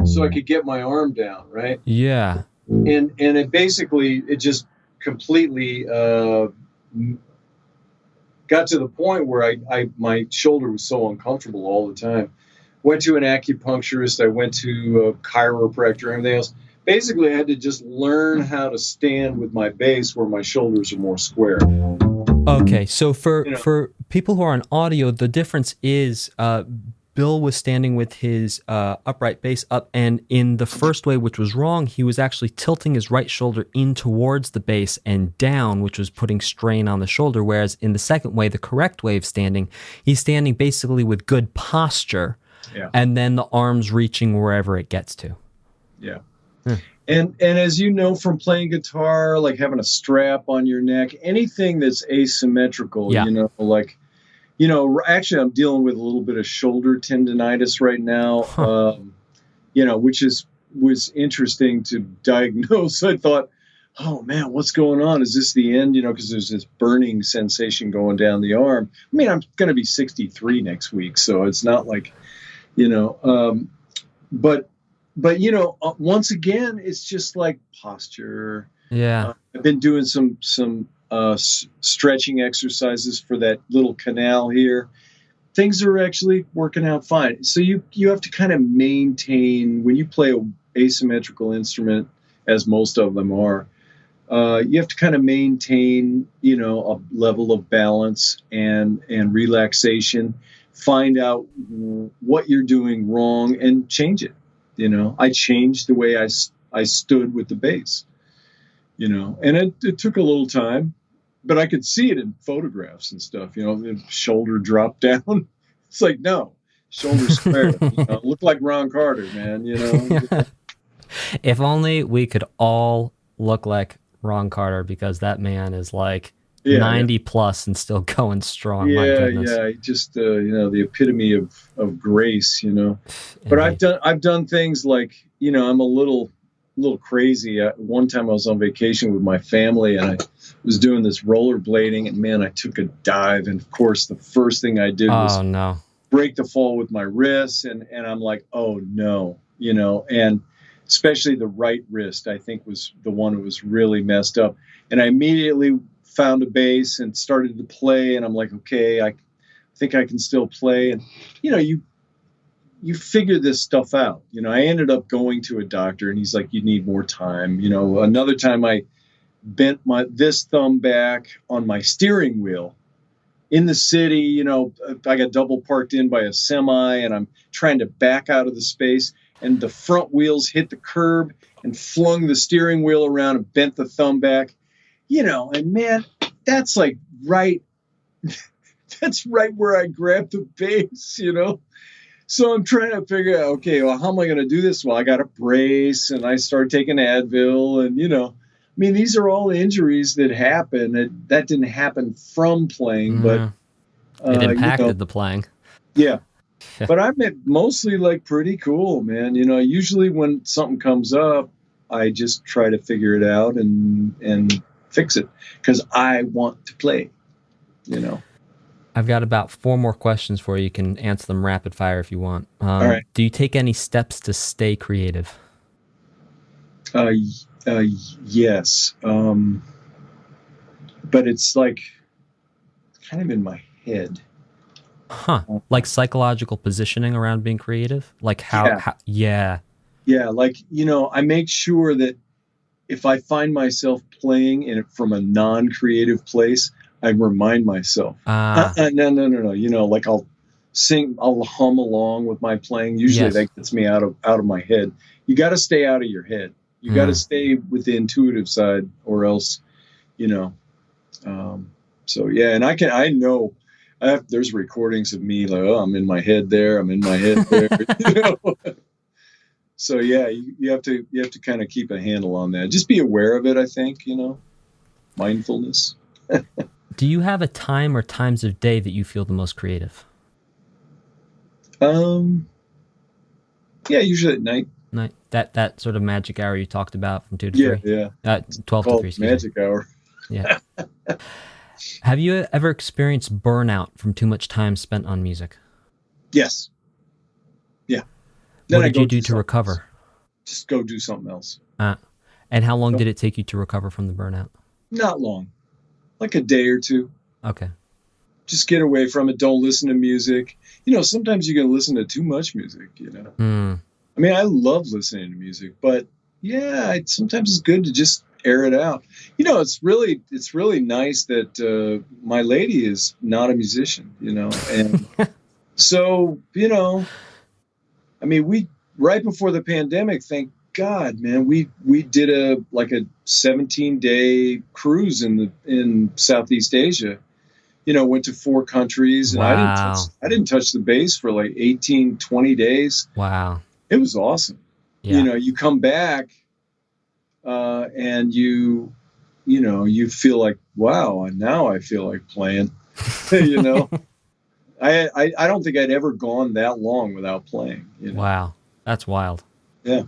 S2: so I could get my arm down, right?
S1: Yeah.
S2: And it just completely got to the point where my shoulder was so uncomfortable all the time. Went to an acupuncturist. I went to a chiropractor and everything else. Basically, I had to just learn how to stand with my bass where my shoulders are more square.
S1: Okay, so for people who are on audio, the difference is Bill was standing with his upright bass up, and in the first way, which was wrong, he was actually tilting his right shoulder in towards the bass and down, which was putting strain on the shoulder, whereas in the second way, the correct way of standing, he's standing basically with good posture, and then the arms reaching wherever it gets to.
S2: Yeah. And as you know from playing guitar, like having a strap on your neck, anything that's asymmetrical, you know, like, you know, actually I'm dealing with a little bit of shoulder tendonitis right now, you know, which was interesting to diagnose. I thought, oh man, what's going on? Is this the end? You know, because there's this burning sensation going down the arm. I mean, I'm going to be 63 next week, so it's not like, you know, but you know, once again, it's just like posture.
S1: Yeah.
S2: I've been doing some stretching exercises for that little canal here. Things are actually working out fine. So you have to kind of maintain, when you play an asymmetrical instrument, as most of them are, you have to kind of maintain, you know, a level of balance and relaxation. Find out what you're doing wrong and change it. You know, I changed the way I stood with the bass, you know, and it took a little time, but I could see it in photographs and stuff, you know, the shoulder dropped down. It's like, no, shoulder square, you know, look like Ron Carter, man, you know.
S1: If only we could all look like Ron Carter, because that man is like 90 plus and still going strong. My goodness.
S2: Yeah, just you know, the epitome of grace, you know. But I've done things like, you know, I'm a little crazy. One time I was on vacation with my family and I was doing this rollerblading, and man, I took a dive, and of course the first thing I did was break the fall with my wrists, and I'm like, oh no, you know, and especially the right wrist, I think was the one that was really messed up. And I immediately found a bass and started to play, and I'm like, okay, I think I can still play. And, you figure this stuff out. I ended up going to a doctor, and he's like, you need more time. Another time I bent this thumb back on my steering wheel in the city. I got double parked in by a semi, and I'm trying to back out of the space, and the front wheels hit the curb and flung the steering wheel around and bent the thumb back. And man, that's like that's right where I grabbed the bass, So I'm trying to figure out, okay, well, how am I going to do this? Well, I got a brace, and I started taking Advil, and, these are all injuries that happen. That didn't happen from playing, but
S1: it impacted the playing.
S2: Yeah. But I'm mostly like pretty cool, man. Usually when something comes up, I just try to figure it out and fix it because I want to play,
S1: I've got about 4 more questions for you. You can answer them rapid fire if you want.
S2: All right.
S1: Do you take any steps to stay creative?
S2: Yes. But it's like kind of in my head.
S1: Huh. Like psychological positioning around being creative? Like how yeah.
S2: Yeah, like, I make sure that if I find myself playing in it from a non-creative place, I remind myself. No. Like I'll hum along with my playing. Usually that gets me out of my head. You got to stay out of your head. You got to stay with the intuitive side, or else, so yeah. And I know there's recordings of me like, oh, I'm in my head there. I'm in my head there. So yeah, you have to kind of keep a handle on that. Just be aware of it. I think, mindfulness.
S1: Do you have a time or times of day that you feel the most creative?
S2: Yeah, usually at night.
S1: That sort of magic hour you talked about from 2 to 3?
S2: Yeah.
S1: 12 to 3.
S2: Magic hour.
S1: Yeah. Have you ever experienced burnout from too much time spent on music?
S2: Yes. Yeah.
S1: What did you do to recover?
S2: Just go do something else.
S1: And how long did it take you to recover from the burnout? Not
S2: long. Like a day or two.
S1: Okay.
S2: Just get away from it. Don't listen to music. Sometimes you can listen to too much music, I love listening to music, but yeah, sometimes it's good to just air it out. It's really nice that my lady is not a musician, and so, we right before the pandemic, thank God, man, we did a 17-day cruise in Southeast Asia. Went to 4 countries, and
S1: wow.
S2: I didn't touch the bass for like 18, 20 days.
S1: Wow.
S2: It was awesome.
S1: Yeah.
S2: You come back and you feel like, wow, and now I feel like playing. I don't think I'd ever gone that long without playing.
S1: Wow. That's wild.
S2: Yeah.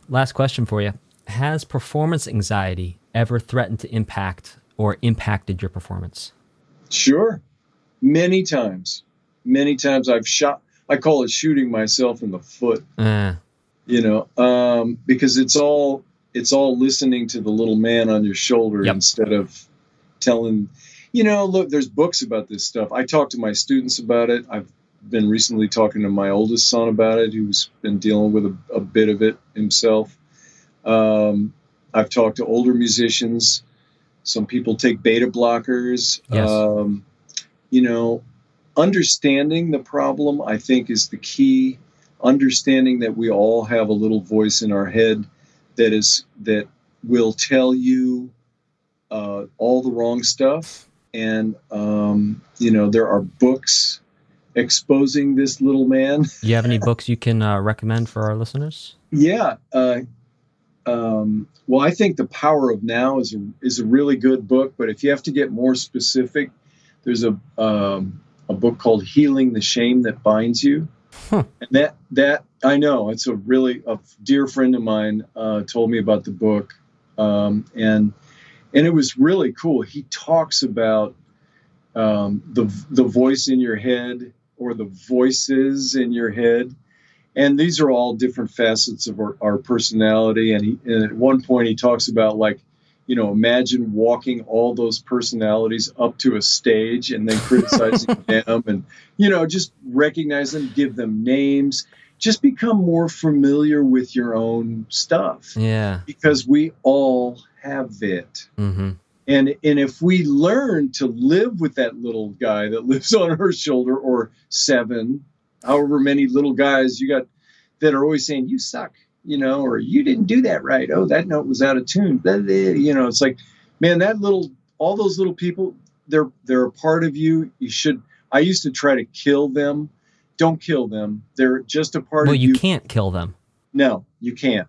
S1: Last question for you. Has performance anxiety ever threatened to impact or impacted your performance?
S2: Sure. Many times I've shot. I call it shooting myself in the foot, because it's all listening to the little man on your shoulder instead of telling, look, there's books about this stuff. I talk to my students about it. I've been recently talking to my oldest son about it, who's been dealing with a bit of it himself. I've talked to older musicians. Some people take beta blockers.
S1: Yes.
S2: Understanding the problem, I think, is the key. Understanding that we all have a little voice in our head that will tell you all the wrong stuff. And, there are books exposing this little man.
S1: Do you have any books you can recommend for our listeners?
S2: Yeah. Well, I think The Power of Now is a really good book, but if you have to get more specific, there's a book called Healing the Shame That Binds You.
S1: Huh.
S2: And that I know, it's a dear friend of mine told me about the book. And it was really cool. He talks about the voice in your head, or the voices in your head, And these are all different facets of our personality. And at one point he talks about, like, imagine walking all those personalities up to a stage and then criticizing them, and, just recognize them, give them names, just become more familiar with your own stuff.
S1: Yeah.
S2: Because we all have it.
S1: Mm-hmm.
S2: And if we learn to live with that little guy that lives on her shoulder, or 7, however many little guys you got that are always saying, you suck, or you didn't do that right. Oh, that note was out of tune. It's like, man, all those little people, they're a part of you. I used to try to kill them. Don't kill them. They're just a part of you.
S1: Well, you can't kill them.
S2: No, you can't.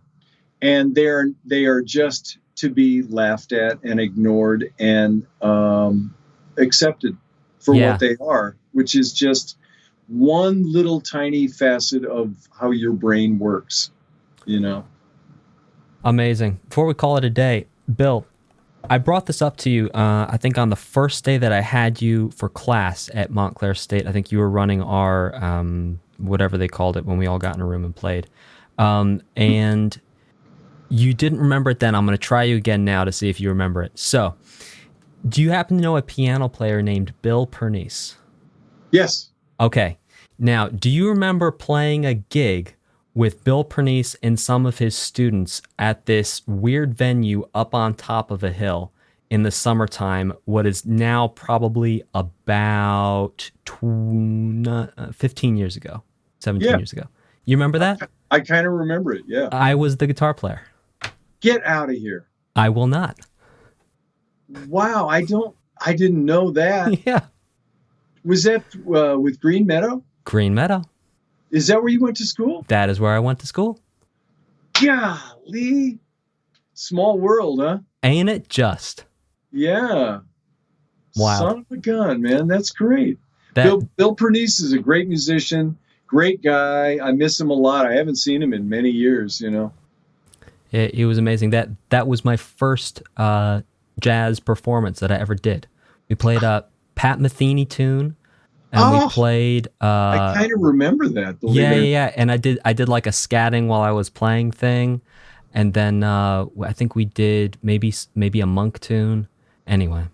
S2: And they are just to be laughed at and ignored and accepted for what they are, which is just one little tiny facet of how your brain works,
S1: Amazing. Before we call it a day, Bill, I brought this up to you, I think on the first day that I had you for class at Montclair State. I think you were running our, whatever they called it when we all got in a room and played. And you didn't remember it then. I'm going to try you again now to see if you remember it. So, do you happen to know a piano player named Bill Pernice?
S2: Yes.
S1: Okay. Now, do you remember playing a gig with Bill Pernice and some of his students at this weird venue up on top of a hill in the summertime, what is now probably about 15 years ago, 17 years ago? You remember that?
S2: I kind of remember it, yeah.
S1: I was the guitar player.
S2: Get out of here.
S1: I will not.
S2: Wow, I didn't know that.
S1: Yeah.
S2: Was that with Green Meadow?
S1: Green Meadow.
S2: Is that where you went to school?
S1: That is where I went to school.
S2: Golly. Small world, huh?
S1: Ain't it just?
S2: Yeah.
S1: Wow.
S2: Son of a gun, man. That's great. Bill Pernice is a great musician, great guy. I miss him a lot. I haven't seen him in many years,
S1: It was amazing. That was my first jazz performance that I ever did. We played a Pat Metheny tune, and we played.
S2: I kind of remember that.
S1: Yeah. And I did like a scatting while I was playing thing, and then I think we did maybe a monk tune. Anyway.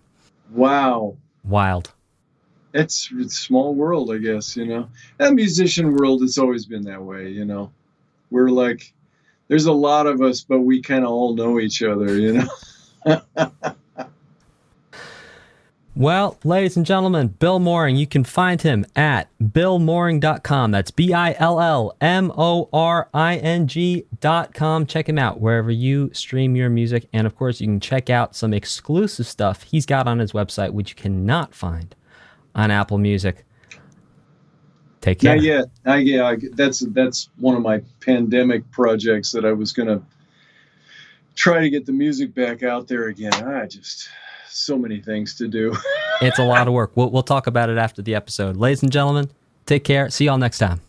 S2: Wow.
S1: Wild.
S2: It's small world, I guess. That musician world has always been that way. We're like, there's a lot of us, but we kind of all know each other.
S1: Well, ladies and gentlemen, Bill Moring, you can find him at billmoring.com. That's BILLMORING.com. Check him out wherever you stream your music. And of course, you can check out some exclusive stuff he's got on his website, which you cannot find on Apple Music. Take care.
S2: Not yet. That's one of my pandemic projects that I was going to try to get the music back out there again. So many things to do.
S1: It's a lot of work. We'll talk about it after the episode. Ladies and gentlemen, take care. See y'all next time.